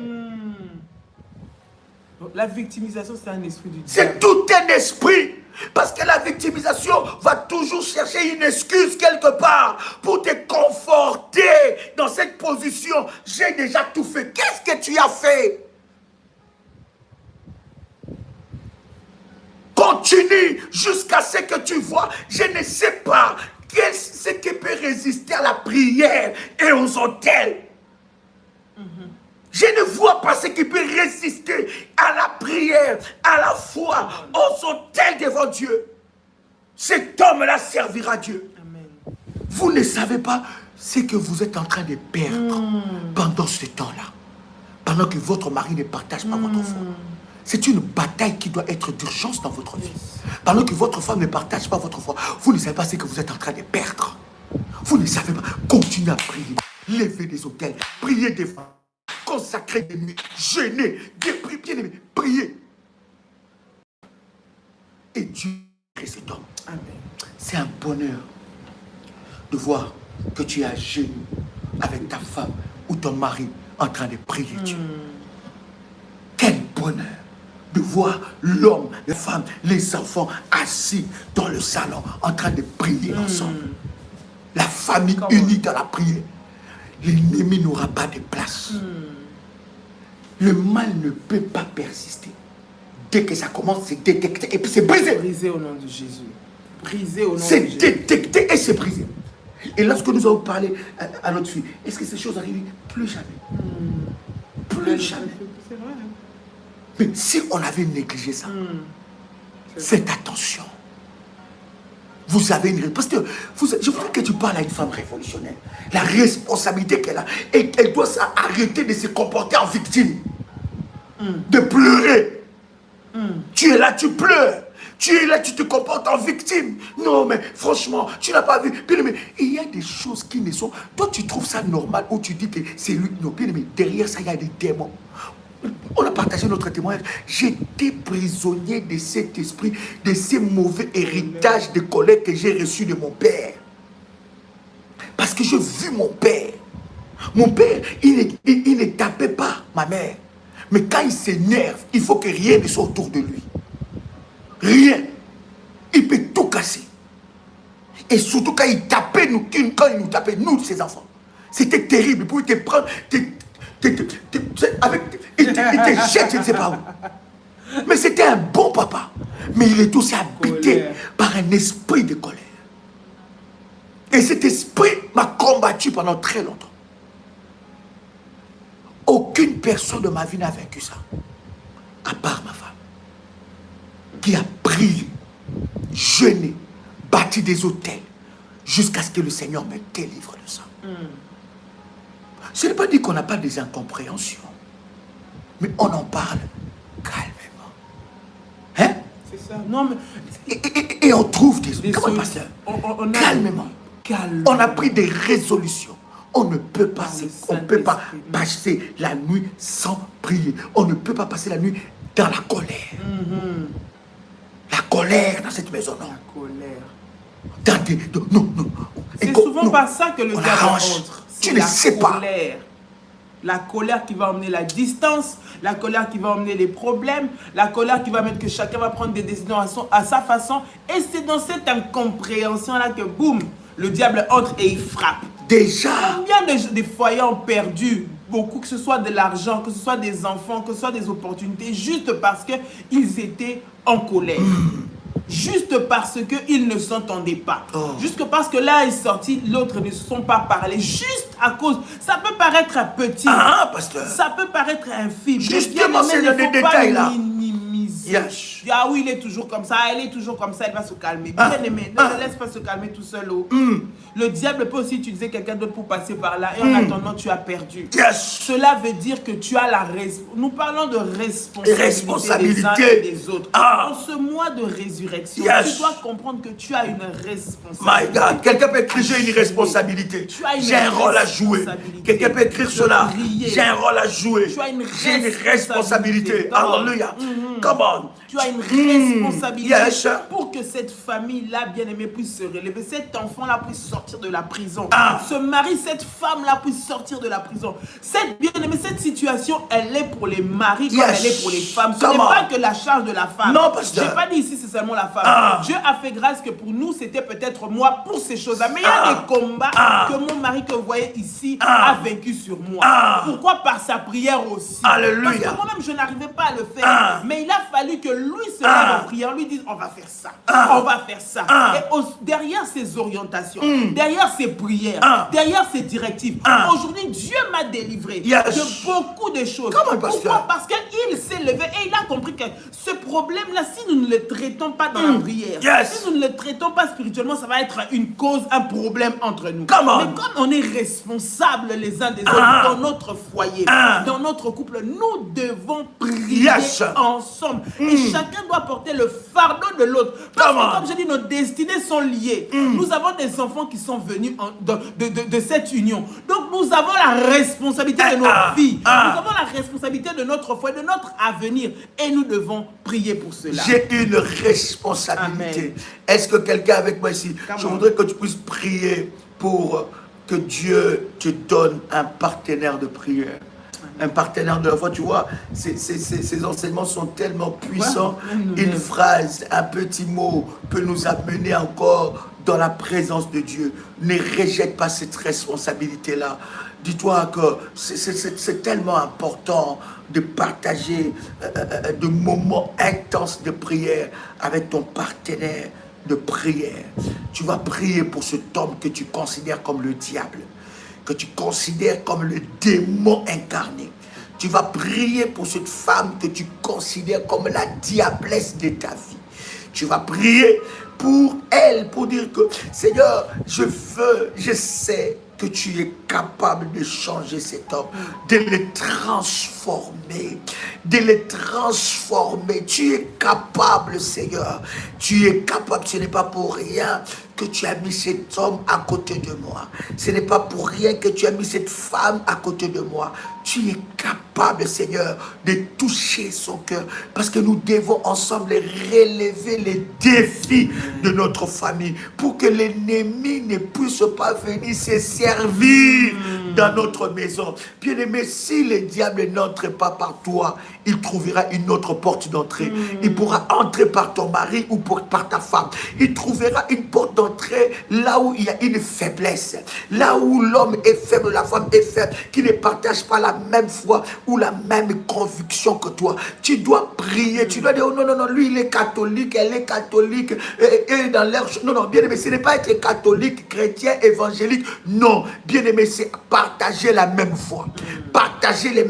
La victimisation, c'est un esprit du diable. C'est tout un esprit. Parce que la victimisation va toujours chercher une excuse quelque part pour te conforter dans cette position. J'ai déjà tout fait. Qu'est-ce que tu as fait? Continue jusqu'à ce que tu vois. Je ne sais pas ce qui peut résister à la prière et aux autels. Je ne vois pas ce qui peut résister à la prière, à la foi, aux autels devant Dieu. Cet homme-là servira Dieu. Amen. Vous ne savez pas ce que vous êtes en train de perdre pendant ce temps-là. Pendant que votre mari ne partage pas votre foi. C'est une bataille qui doit être d'urgence dans votre vie. Pendant que votre femme ne partage pas votre foi, vous ne savez pas ce que vous êtes en train de perdre. Vous ne savez pas. Continuez à prier. Levez des autels. Priez des femmes. Consacrer des nuits. Jeûner. Prier. Et Dieu crée cet homme. Amen. C'est un bonheur de voir que tu es à genoux avec ta femme ou ton mari en train de prier Dieu. Quel bonheur de voir l'homme, les femmes, les enfants assis dans le salon en train de prier ensemble. La famille unie dans la prière. L'ennemi n'aura pas de place. Le mal ne peut pas persister. Dès que ça commence, c'est détecté et puis c'est brisé. Brisé au nom de Jésus. Brisé au nom de C'est Jésus. détecté et c'est brisé. Et lorsque nous avons parlé à notre fille, est-ce que ces choses arrivent? Plus jamais. Plus jamais. C'est vrai. Mais si on avait négligé ça, faites attention. Vous avez une... Parce que je voudrais que tu parles à une femme révolutionnaire. La responsabilité qu'elle a. Et elle doit arrêter de se comporter en victime. De pleurer. Tu es là, tu pleures. Tu es là, tu te comportes en victime. Non, mais franchement, tu n'as pas vu. Bien aimé, il y a des choses qui ne sont... Toi, tu trouves ça normal ou tu dis que c'est lui. Non, bien aimé, derrière ça, il y a des démons. On a partagé notre témoignage. J'étais prisonnier de cet esprit, de ces mauvais héritages de colère que j'ai reçus de mon père. Parce que j'ai vu mon père. Mon père, il ne tapait pas ma mère. Mais quand il s'énerve, il faut que rien ne soit autour de lui. Rien. Il peut tout casser. Et surtout quand il tapait nous, quand il nous tapait, nous, ses enfants. C'était terrible. Il pouvait te prendre... il te jette, je ne sais pas où. Mais c'était un bon papa. Mais il est aussi habité par un esprit de colère. Et cet esprit m'a combattu pendant très longtemps. Aucune personne de ma vie n'a vaincu ça. À part ma femme. Qui a prié, jeûné, bâti des hôtels, jusqu'à ce que le Seigneur me délivre de ça. Ce n'est pas dit qu'on n'a pas des incompréhensions. Mais on en parle calmement. Hein? C'est ça. Non, mais... Et on trouve des... Comment pasteur? Calmement. Calmement. On a pris des résolutions. On ne peut pas, passer la nuit sans prier. On ne peut pas passer la nuit dans la colère. La colère dans cette maison, non. La colère. Dans des... Non. C'est souvent pas ça que le diable entre. Tu ne sais pas. La colère qui va emmener la distance, la colère qui va emmener les problèmes, la colère qui va mettre que chacun va prendre des décisions à sa façon. Et c'est dans cette incompréhension-là que, boum, le diable entre et il frappe. Déjà. Combien de foyers ont perdu? beaucoup, que ce soit de l'argent, que ce soit des enfants, que ce soit des opportunités, juste parce qu'ils étaient en colère. Juste parce qu'ils ne s'entendaient pas. Juste parce que l'un est sorti, l'autre ne se sont pas parlé. Juste à cause, ça peut paraître petit. Pasteur. Ça peut paraître infime. Justement, c'est le détail là. Yes. Ah oui, il est toujours comme ça, elle est toujours comme ça, elle va se calmer. Bien aimé, ne le laisse pas se calmer tout seul. Le diable peut aussi utiliser quelqu'un d'autre pour passer par là et en attendant, tu as perdu. Cela veut dire que tu as la responsabilité. Nous parlons de responsabilité des uns et des autres. En ce mois de résurrection, tu dois comprendre que tu as une responsabilité. My God, quelqu'un peut écrire j'ai une responsabilité. J'ai un rôle à jouer. Quelqu'un peut écrire cela. J'ai un rôle à jouer. J'ai une responsabilité. Alléluia. Come on. Tu as une responsabilité pour que cette famille-là, bien-aimée, puisse se relever. Cet enfant-là puisse sortir de la prison. Ce mari, cette femme-là puisse sortir de la prison. Cette bien-aimée, cette situation, elle est pour les maris comme elle est pour les femmes. Ce n'est pas que la charge de la femme. Non, pasteur. Je n'ai pas dit ici c'est seulement la femme. Dieu a fait grâce que pour nous, c'était peut-être moi pour ces choses-là. Mais il y a des combats que mon mari que vous voyez ici a vaincu sur moi. Pourquoi? Par sa prière aussi. Alléluia. Parce que moi-même, je n'arrivais pas à le faire. Mais il a fallu que lui se lève en prière, lui dise on va faire ça, on va faire ça. Et derrière ses orientations, derrière ses prières, derrière ses directives, aujourd'hui Dieu m'a délivré de beaucoup de choses. Pourquoi? Parce qu'il s'est levé et il a compris que ce problème-là, si nous ne le traitons pas dans la prière, si nous ne le traitons pas spirituellement, ça va être une cause, un problème entre nous. Mais comme on est responsables les uns des autres dans notre foyer, dans notre couple, nous devons prier ensemble. Et chacun doit porter le fardeau de l'autre. Parce que comme je dis, nos destinées sont liées. Nous avons des enfants qui sont venus de cette union. Donc nous avons la responsabilité de nos vies. Nous avons la responsabilité de notre foi, de notre avenir. Et nous devons prier pour cela. J'ai une responsabilité. Est-ce que quelqu'un avec moi ici, je voudrais que tu puisses prier pour que Dieu te donne un partenaire de prière. Un partenaire de la foi, tu vois, ces enseignements sont tellement puissants. Une phrase, un petit mot peut nous amener encore dans la présence de Dieu. Ne rejette pas cette responsabilité-là. Dis-toi que c'est tellement important de partager de moments intenses de prière avec ton partenaire de prière. Tu vas prier pour cet homme que tu considères comme le diable, que tu considères comme le démon incarné. Tu vas prier pour cette femme que tu considères comme la diablesse de ta vie. Tu vas prier pour elle, pour dire que Seigneur, je sais que tu es capable de changer cet homme, de le transformer, de le transformer. Tu es capable, Seigneur. Tu es capable. Ce n'est pas pour rien que tu as mis cet homme à côté de moi. Ce n'est pas pour rien que tu as mis cette femme à côté de moi. Tu es capable, Seigneur, de toucher son cœur. Parce que nous devons ensemble relever les défis de notre famille pour que l'ennemi ne puisse pas venir se servir dans notre maison. Bien-aimé, si le diable n'entre pas par toi, il trouvera une autre porte d'entrée. Il pourra entrer par ton mari ou par ta femme. Il trouvera une porte d'entrée là où il y a une faiblesse. Là où l'homme est faible, la femme est faible, qui ne partage pas la même foi ou la même conviction que toi. Tu dois prier. Tu dois dire, oh non, non, non, lui il est catholique, elle est catholique. Et dans leur... Non, non, bien-aimé, ce n'est pas être catholique, chrétien, évangélique. Non, bien-aimé, c'est partager la même foi. Partager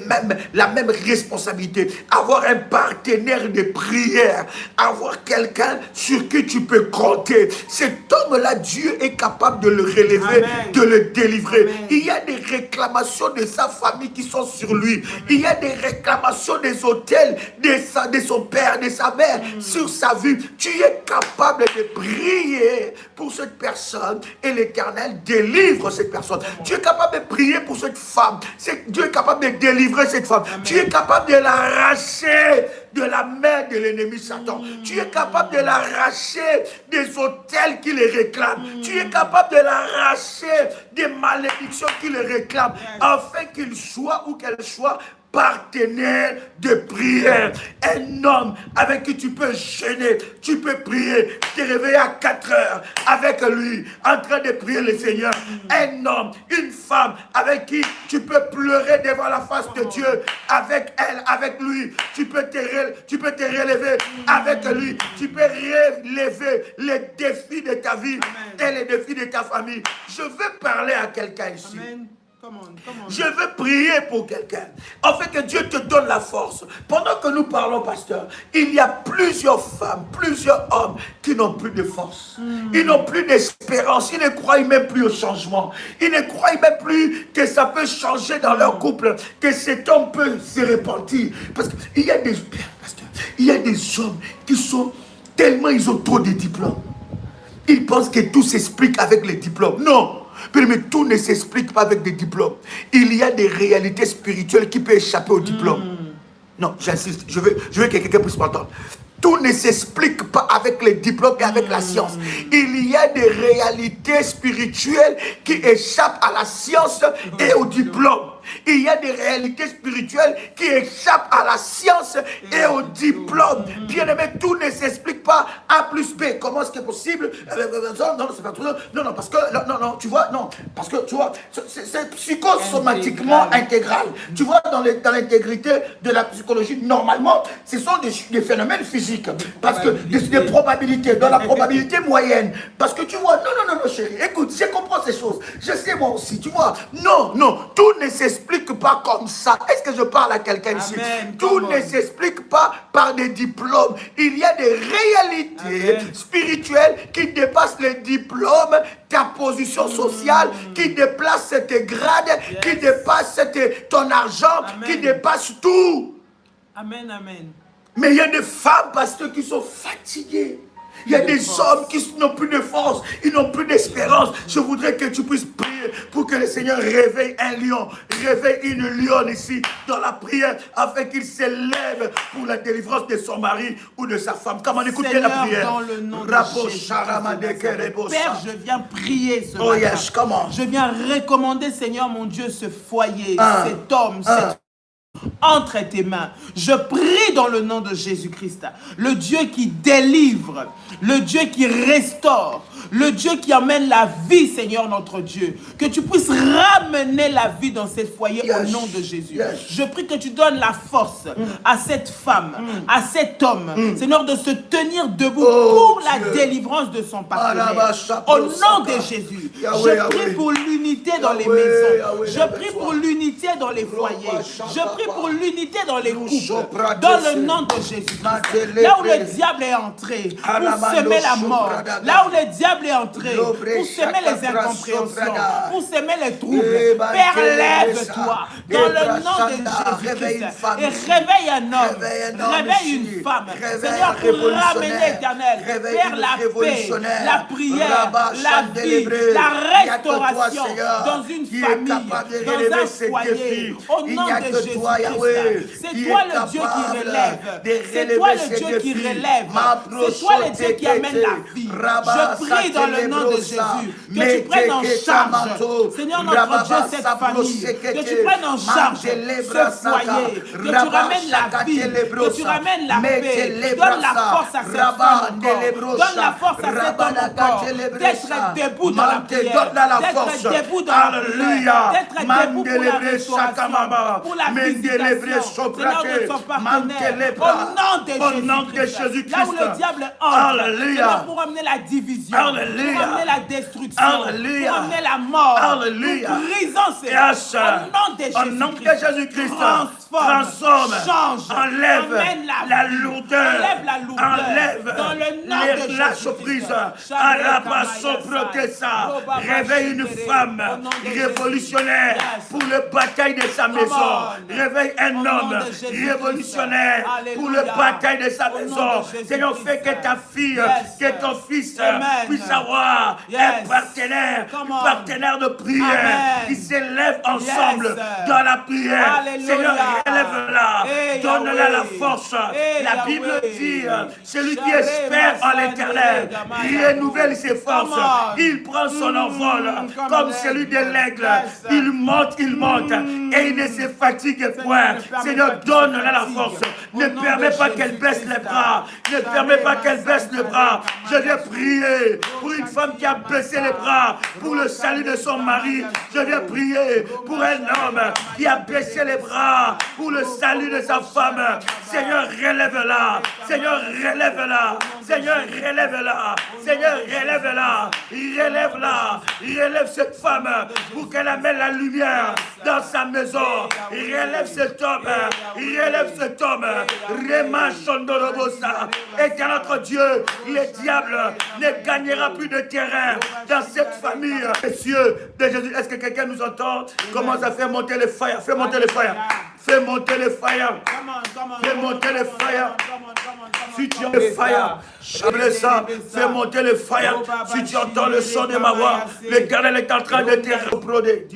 la même responsabilité. Avoir un partenaire de prière. Avoir quelqu'un sur qui tu peux compter. Cet homme-là, Dieu est capable de le relever, de le délivrer. Il y a des réclamations de sa famille qui sont sur lui. Il y a des réclamations des hôtels de son père, de sa mère sur sa vie. Tu es capable de prier pour cette personne et l'Éternel délivre cette personne. Tu es capable de prier pour cette femme. Dieu est capable de délivrer cette femme. Tu es capable de l'arracher de la main de l'ennemi Satan. Tu es capable de l'arracher des hôtels qui les réclament. Tu es capable de l'arracher des malédictions qui les réclament, afin qu'il soit ou qu'elle soit partenaire de prière. Un homme avec qui tu peux jeûner, tu peux prier, te réveiller à 4 heures avec lui, en train de prier le Seigneur. Un homme, une femme avec qui tu peux pleurer devant la face de Dieu, avec elle, avec lui. Tu peux te relever avec lui. Tu peux relever les défis de ta vie et les défis de ta famille. Je veux parler à quelqu'un ici. Amen. Je veux prier pour quelqu'un. En fait, que Dieu te donne la force. Pendant que nous parlons, pasteur, il y a plusieurs femmes, plusieurs hommes qui n'ont plus de force. Ils n'ont plus d'espérance. Ils ne croient même plus au changement. Ils ne croient même plus que ça peut changer dans leur couple, que cet homme peut se repentir. Parce qu'il y a des hommes qui sont tellement, ils ont trop de diplômes. Ils pensent que tout s'explique avec les diplômes. Non. Mais tout ne s'explique pas avec des diplômes. Il y a des réalités spirituelles qui peuvent échapper aux diplômes. Non, j'insiste. Je veux que quelqu'un puisse m'entendre. Tout ne s'explique pas avec les diplômes et avec la science. Il y a des réalités spirituelles qui échappent à la science et au diplôme. Il y a des réalités spirituelles qui échappent à la science et au diplôme. Bien aimé, tout ne s'explique pas A plus B. Comment est-ce que c'est possible? Non, c'est pas trop. Non, parce que, non, tu vois, non. Parce que, tu vois, c'est psychosomatiquement intégral. Tu vois, dans l'intégrité de la psychologie, normalement, ce sont des phénomènes physiques. Parce que des probabilités, dans la probabilité moyenne. Parce que, tu vois, non, chérie, écoute, je comprends ces choses. Je sais moi aussi, tu vois. Non, tout ne s'explique pas comme ça. Est-ce que je parle à quelqu'un ici? Tout ne s'explique pas par des diplômes. Il y a des réalités spirituelles qui dépassent les diplômes, ta position sociale, qui dépassent tes grades, qui dépassent ton argent, qui dépassent tout. Amen. Mais il y a des femmes, pasteur, qui sont fatiguées. Il y a des hommes qui n'ont plus de force, ils n'ont plus d'espérance. Je voudrais que tu puisses prier pour que le Seigneur réveille un lion, réveille une lionne ici dans la prière, afin qu'il s'élève pour la délivrance de son mari ou de sa femme. Comment écouter la prière? Dans le nom de Jésus, Père, je viens prier ce matin. Yes, comment? Je viens recommander, Seigneur mon Dieu, ce foyer, cet homme, cette entre tes mains. Je prie dans le nom de Jésus-Christ, le Dieu qui délivre, le Dieu qui restaure, le Dieu qui amène la vie, Seigneur notre Dieu. Que tu puisses ramener la vie dans ce foyer au nom de Jésus. Je prie que tu donnes la force à cette femme, à cet homme, Seigneur, de se tenir debout pour la délivrance de son partenaire. Au nom de Jésus, je prie pour l'unité dans les maisons. Je prie pour l'unité dans les foyers. Je prie pour l'unité dans les couples. Dans le nom de Jésus-Christ. Là où le diable est entré pour semer la mort. Là où le diable est entré pour semer les incompréhensions, pour semer les troubles. Père, lève-toi dans le nom de Jésus-Christ et réveille un homme, réveille une femme, Seigneur, pour ramener, éternel, vers la paix, la prière, la vie, la restauration dans une famille, dans un foyer, au nom de Jésus-Christ. C'est toi le Dieu qui relève, c'est toi le Dieu qui relève, c'est toi le Dieu qui amène la vie. Je prie dans le nom de Jésus que tu prennes en charge, Seigneur notre Dieu, cette famille, que tu prennes en charge ce foyer, que tu ramènes la vie, que tu ramènes la paix, donne la force à cette femme encore, donne la force à cet homme encore, d'être debout dans la prière, d'être debout dans la prière, d'être debout pour la restauration, pour la visitation, Seigneur de son partenaire, au nom de Jésus-Christ, là où le diable entre, Seigneur, pour amener la division, pour amener la destruction, pour amener la mort, nous brisons ces au nom de Jésus-Christ, transforme, change, enlève la lourdeur, enlève dans le nom de Jésus-Christ. Lâche prise, réveille une femme révolutionnaire pour le bataille de sa maison. Réveille un homme révolutionnaire pour le bataille de sa maison. Seigneur, fais que ta fille, que ton fils puisse avoir un partenaire de prière qui s'élève ensemble dans la prière. Seigneur, relève-la, donne-la la force. La Bible dit, celui qui espère en l'Éternel renouvelle ses forces. Il prend son envol comme celui de l'aigle. Il monte et il ne se fatigue point. Seigneur, Seigneur, donne-la la force. Ne permets pas qu'elle baisse les bras. Ne permets pas qu'elle baisse les bras. Je viens prier pour une femme qui a baissé les bras pour le salut de son mari. Je viens prier pour un homme qui a baissé les bras pour le salut de sa femme. Seigneur, relève-la. Seigneur, relève-la. Seigneur, relève-la. Seigneur, relève-la. Relève-la. Relève cette femme pour qu'elle amène la lumière dans sa maison. Relève cet homme. Relève cet homme. Rema Shondorobosa. Et notre Dieu, le diable ne gagnera plus de terrain dans cette famille. Messieurs de Jésus, est-ce que quelqu'un nous entend? Commence à faire monter les fire. Fais monter les fire. Fais monter les fire. Fais monter les fire. Si tu as le fire, ça, fais monter le fire. Si tu entends le son de ma voix, l'Éternel est en train de te reproder.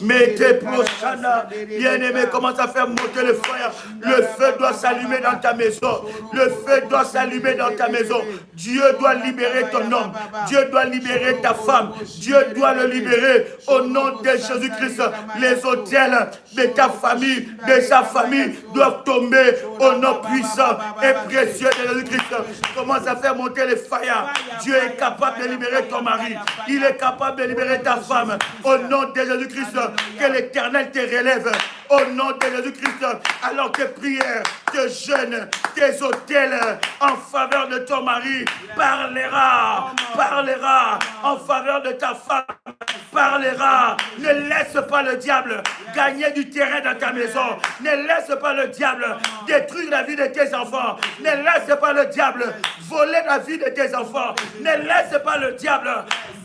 Mettez prochaine, bien-aimé, commence à faire monter le fire. Le feu doit s'allumer dans ta maison. Le feu doit s'allumer dans ta maison. Dieu doit libérer ton homme. Dieu doit libérer ta femme. Dieu doit le libérer au nom de Jésus-Christ. Les autels de ta famille, de sa famille, doivent tomber au nom puissant et précieux de Jésus-Christ. Commence à faire monter les fire. Dieu est capable de libérer ton mari. Il est capable de libérer ta femme. Au nom de Jésus-Christ, que l'Éternel te relève. Au nom de Jésus-Christ, alors tes prières, tes jeûnes, tes autels en faveur de ton mari parlera en faveur de ta femme. Parlera. Ne laisse pas le diable gagner du terrain dans ta maison. Ne laisse pas le diable détruire la vie de tes enfants. Ne laisse pas le diable voler la vie de tes enfants. Ne laisse pas le diable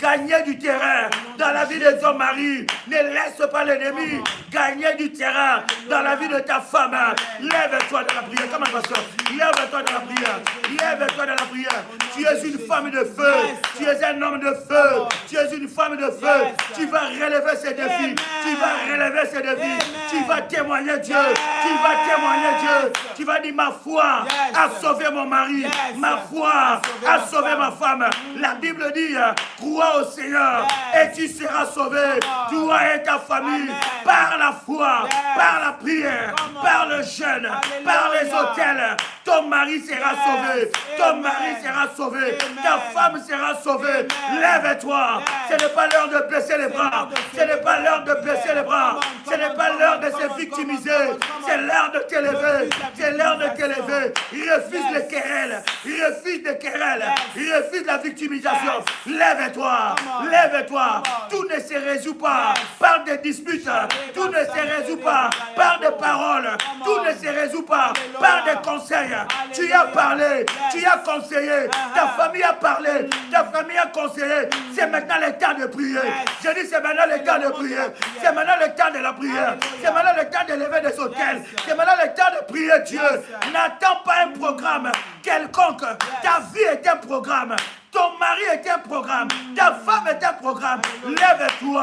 gagner du terrain dans la vie de ton mari. Ne laisse pas l'ennemi gagner du terrain dans la vie de ta femme. Lève-toi dans la prière. Comment pasteur? Lève-toi dans la prière. Lève-toi dans la prière. Tu es une femme de feu. Tu es un homme de feu. Tu es une femme de feu. Tu vas relever ces défis. Tu vas relever ces défis. Tu vas témoigner Dieu. Tu vas témoigner Dieu. Tu vas dire ma foi a sauvé mon mari. Ma foi a sauvé ma femme. La Bible dit crois au Seigneur et tu seras sauvé. Toi et ta famille par la foi, par la prière, par le jeûne, par les autels. Ton mari sera sauvé. Ton mari sera sauvé. Ta femme sera sauvée. Lève-toi. Ce n'est pas l'heure de baisser les bras. Ce n'est pas l'heure de baisser les bras. Ce n'est pas l'heure de se victimiser. C'est l'heure de t'élever. C'est l'heure de t'élever. Refuse les querelles. Refuse les querelles. Refuse la victimisation. Lève-toi. Lève-toi. Tout ne se résout pas par des disputes. Tout ne se résout pas par des paroles. Tout ne se résout pas par des conseils. Tu as parlé, tu as conseillé, ta famille a parlé, ta famille a conseillé. C'est maintenant le temps de prier. Je dis c'est maintenant le temps de prier. C'est maintenant le temps de la prière. C'est maintenant le temps de lever des autels. C'est maintenant le temps de prier Dieu. N'attends pas un programme quelconque. Ta vie est un programme. Ton mari est un programme. Ta femme est un programme. Lève-toi.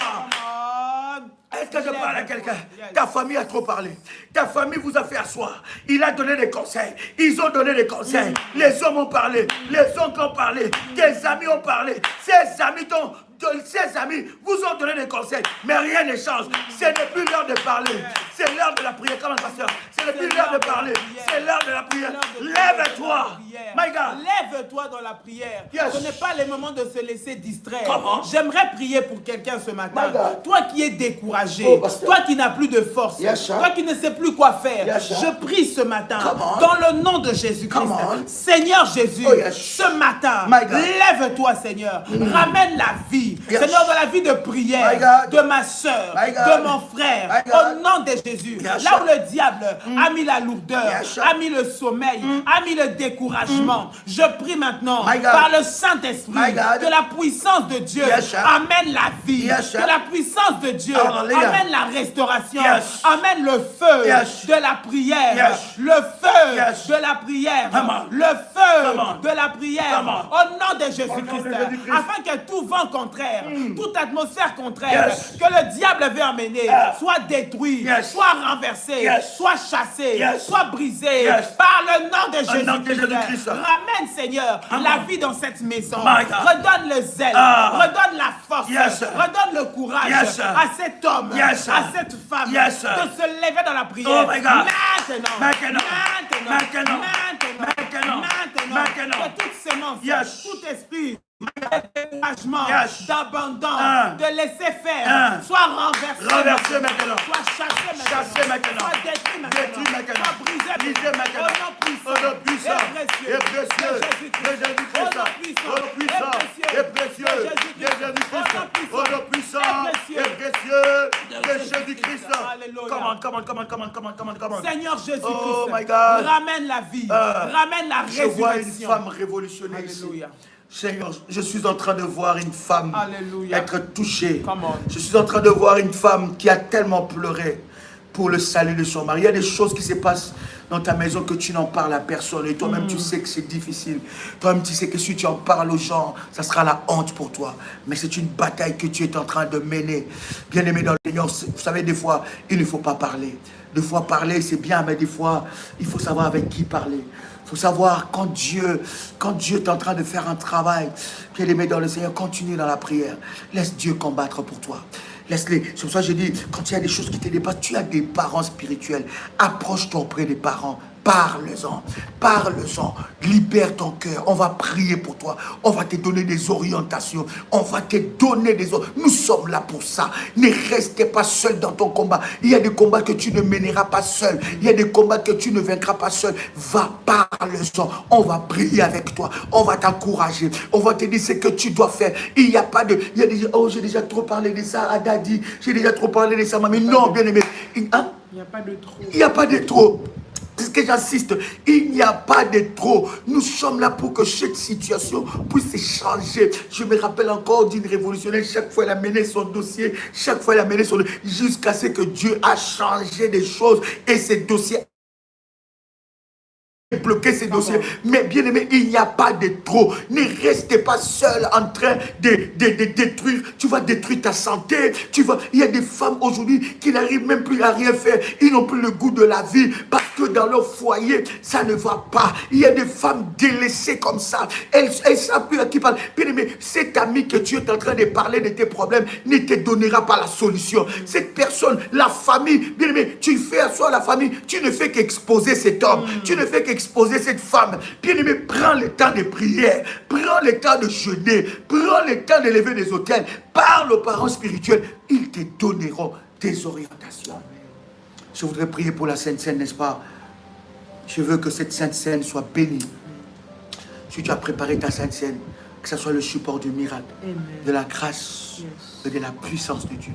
Est-ce que je parle à quelqu'un? Ta famille a trop parlé. Ta famille vous a fait asseoir. Il a donné des conseils. Ils ont donné des conseils. Les hommes ont parlé. Les oncles ont parlé. Tes amis ont parlé. Ces amis vous ont donné des conseils. Mais rien ne change. Ce n'est plus l'heure de parler. C'est l'heure de la prière. Comment pasteur? Ce n'est plus l'heure de parler. C'est l'heure de la prière. Lève-toi. My God. Lève-toi dans la prière. Yes. Ce n'est pas le moment de se laisser distraire. Comment? J'aimerais prier pour quelqu'un ce matin. My God. Toi qui es découragé. Toi qui n'as plus de force. Yes, toi qui ne sais plus quoi faire. Yes, je prie ce matin. Come Dans le nom de Jésus-Christ. Seigneur Jésus. Oh, yes. Ce matin. My God. Lève-toi Seigneur. Ramène la vie. Yes. Seigneur, dans la vie de prière. My God. De ma soeur. My God. De mon frère. My God. Au nom de Jésus. Yes. Là où le diable a mis la lourdeur. Yes. A mis le sommeil. A mis le découragement. Je prie maintenant. My God. Par le Saint-Esprit. My God. Que la puissance de Dieu. Yes. Amène la vie. Yes. Que la puissance de Dieu. Hallelujah. Amène la restauration. Yes. Amène le feu Yes. de la prière. Yes. Le feu Yes. de la prière. Come on. Le feu Come on. de la prière. Come on. Au nom de Au nom de Jésus-Christ. Jésus-Christ. Afin que tout vent contraire contraire, toute atmosphère contraire Yes. que le diable veut amener, Ah. soit détruit, Yes. soit renversé, Yes. soit chassé, Yes. soit brisé Yes. par le nom de nom de Jésus-Christ. Jésus-Christ. Ramène, Seigneur, Amen. la vie dans cette maison. My God. Redonne le zèle, Ah. redonne la force, Yes. redonne le courage Yes. à cet homme, Yes. à cette femme Yes. de se lever dans la prière. Oh my God. Maintenant, Maintenant. maintenant, Maintenant. maintenant, Maintenant. maintenant, que toute sémence, Yes. tout esprit de découragement, Yes. d'abandon, de laisser faire, soit renversé, Renversé maintenant. soit chassé maintenant, Chassé maintenant. soit détruit maintenant, Détruit maintenant. soit brisé Brisé maintenant. au nom puissant, Au nom puissant et précieux, et précieux de Jésus-Christ. de Jésus-Christ. Au nom puissant, Au nom puissant et précieux de de Jésus-Christ. Au nom puissant et précieux de Jésus-Christ. Alléluia. Come on. Seigneur Jésus-Christ, Oh my God. ramène la vie, ramène la Je vois une résurrection. femme révolutionner ici. Alléluia. Seigneur, je suis en train de voir une femme Alléluia. être touchée. Come on. Je suis en train de voir une femme qui a tellement pleuré pour le salut de son mari. Il y a des choses qui se passent dans ta maison que tu n'en parles à personne. Et toi-même, tu sais que c'est difficile. Toi-même, tu sais que si tu en parles aux gens, ça sera la honte pour toi. Mais c'est une bataille que tu es en train de mener. Bien-aimé dans le Seigneur, vous savez, des fois, il ne faut pas parler. Des fois, parler, c'est bien, mais des fois, il faut savoir avec qui parler. Il faut savoir quand Dieu est en train de faire un travail, bien-aimé dans le Seigneur, continue dans la prière. Laisse Dieu combattre pour toi. Laisse-les. C'est pour ça que je dis, quand il y a des choses qui te dépassent, tu as des parents spirituels. Approche-toi auprès des parents. Parle-en, parle-en, libère ton cœur, on va prier pour toi, on va te donner des orientations, on va te donner des orientations. Nous sommes là pour ça, ne restez pas seul dans ton combat. Il y a des combats que tu ne mèneras pas seul, il y a des combats que tu ne vaincras pas seul. Va, parle-en, on va prier avec toi, on va t'encourager, on va te dire ce que tu dois faire. Il n'y a pas de, il y a des, oh j'ai déjà trop parlé de ça à Daddy, j'ai déjà trop parlé de ça, mais non, bien aimé, hein? Il n'y a pas de trop. Il n'y a pas de trop. C'est ce que j'insiste. Il n'y a pas de trop. Nous sommes là pour que cette situation puisse changer. Je me rappelle encore d'une révolutionnaire. Chaque fois, elle a mené son dossier. Chaque fois, elle a mené son dossier. Jusqu'à ce que Dieu a changé des choses. Et ces dossiers bloquer ces dossiers. Mais bien aimé, il n'y a pas de trop. Ne restez pas seul en train de détruire. Tu vas détruire ta santé. Il y a des femmes aujourd'hui qui n'arrivent même plus à rien faire. Ils n'ont plus le goût de la vie parce que dans leur foyer, ça ne va pas. Il y a des femmes délaissées comme ça. Elles savent plus à qui parler. Bien aimé, cet ami que tu es en train de parler de tes problèmes ne te donnera pas la solution. Cette personne, la famille, bien aimé, tu fais asseoir la famille. Tu ne fais qu'exposer cet homme. Tu ne fais qu'exposer cette femme. Bien aimé, prends le temps de prière, prends le temps de jeûner, prends le temps de lever des autels, parle aux parents spirituels, ils te donneront des orientations. Je voudrais prier pour la Sainte Seine, n'est-ce pas? Je veux que cette Sainte Seine soit bénie. Si tu as préparé ta Sainte Seine, que ce soit le support du miracle, de la grâce et de la puissance de Dieu,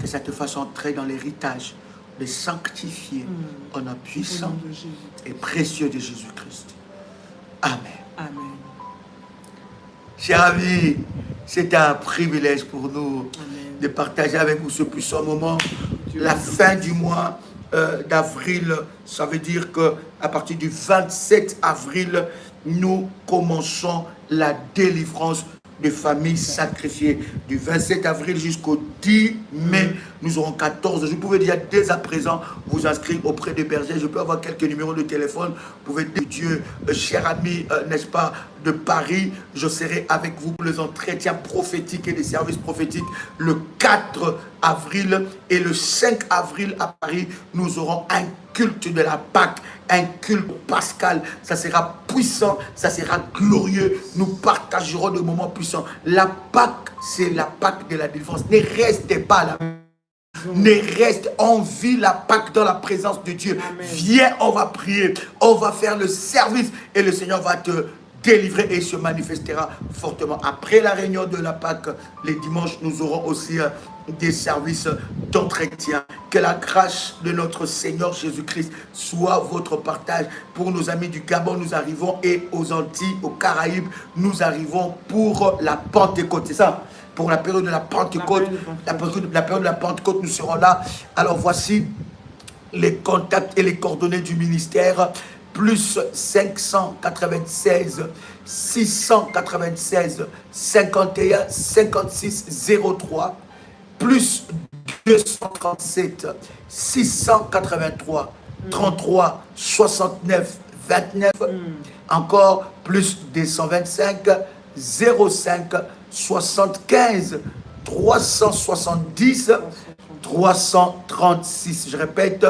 que ça te fasse entrer dans l'héritage de sanctifier en un puissant et précieux de Jésus-Christ. Amen. Amen. Chers amis, c'est un privilège pour nous de partager avec vous ce puissant moment. La fin du mois d'avril, ça veut dire qu'à partir du 27 avril, nous commençons la délivrance de familles sacrifiées. Du 27 avril jusqu'au 10 mai, nous aurons 14 jours. Vous pouvez déjà dès à présent vous inscrire auprès des bergers. Je peux avoir quelques numéros de téléphone. Vous pouvez dire Dieu, cher ami, n'est-ce pas, de Paris, je serai avec vous pour les entretiens prophétiques et les services prophétiques le 4 avril et le 5 avril à Paris, nous aurons un culte de la Pâque, un culte pascal. Ça sera puissant, ça sera glorieux. Nous partagerons des moments puissants. La Pâque, c'est la Pâque de la délivrance. Ne restez pas là. Ne reste, on vit la Pâque dans la présence de Dieu. Amen. Viens, on va prier, on va faire le service et le Seigneur va te délivrer et se manifestera fortement. Après la réunion de la Pâque, les dimanches, nous aurons aussi des services d'entretien. Que la grâce de notre Seigneur Jésus-Christ soit votre partage. Pour nos amis du Gabon, nous arrivons, et aux Antilles, aux Caraïbes, nous arrivons pour la Pentecôte. C'est ça? Pour la période de la Pentecôte, la période de la Pentecôte, nous serons là. Alors voici les contacts et les coordonnées du ministère. plus 596 696 51 56 03 plus 237 683 33 69 29 encore plus 225 05 75 370 336. Je répète,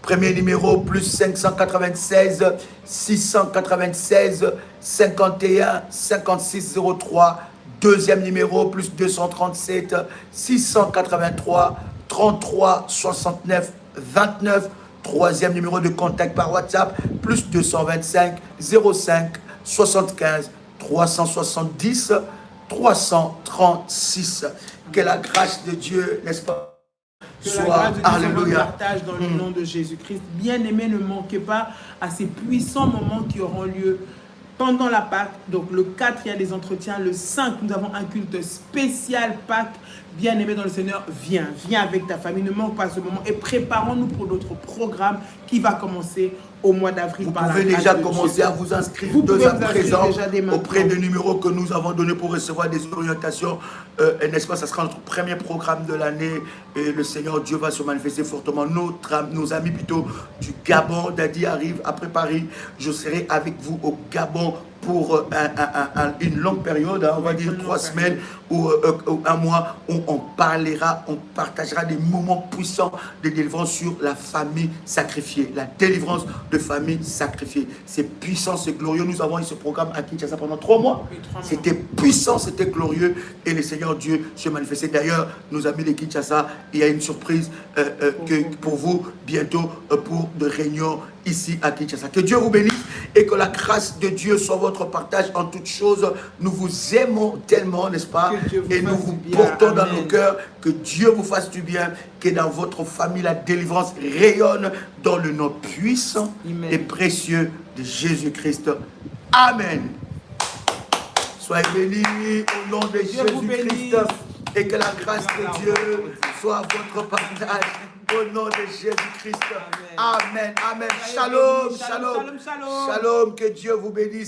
premier numéro plus 596 696 51 56 03. Deuxième numéro plus 237 683 33 69 29. Troisième numéro de contact par WhatsApp plus 225 05 75 370 336. Que la grâce de Dieu, n'est-ce pas, soit, alléluia, partage dans le nom de Jésus-Christ. Bien-aimés, ne manquez pas à ces puissants moments qui auront lieu pendant la Pâque. Donc le 4, il y a des entretiens. Le 5, nous avons un culte spécial Pâque. Bien-aimé dans le Seigneur, viens avec ta famille. Ne manque pas ce moment et préparons-nous pour notre programme qui va commencer au mois d'avril. Vous pouvez déjà commencer à vous inscrire dès à présent auprès des numéros que nous avons donnés pour recevoir des orientations. N'est-ce pas, ça sera notre premier programme de l'année et le Seigneur Dieu va se manifester fortement. Nos amis plutôt du Gabon, Daddy arrive après Paris. Je serai avec vous au Gabon pour une longue période, on va dire 3 semaines ou un mois, où on parlera, on partagera des moments puissants de délivrance sur la famille sacrifiée, la délivrance de famille sacrifiée. C'est puissant, c'est glorieux. Nous avons eu ce programme à Kinshasa pendant 3 mois. C'était puissant, c'était glorieux et le Seigneur Dieu se manifestait. D'ailleurs, nos amis de Kinshasa, il y a une surprise pour vous bientôt pour de réunions ici à Kinshasa. Que Dieu vous bénisse et que la grâce de Dieu soit votre partage en toutes choses. Nous vous aimons tellement, n'est-ce pas? Et nous vous portons dans nos cœurs. Que Dieu vous fasse du bien, que dans votre famille la délivrance rayonne dans le nom puissant et précieux de Jésus-Christ. Amen. Soyez bénis au nom de Jésus-Christ et que la grâce de Dieu soit votre partage. Au nom de Jésus-Christ. Amen. Amen. Shalom, shalom. Shalom. Que Dieu vous bénisse.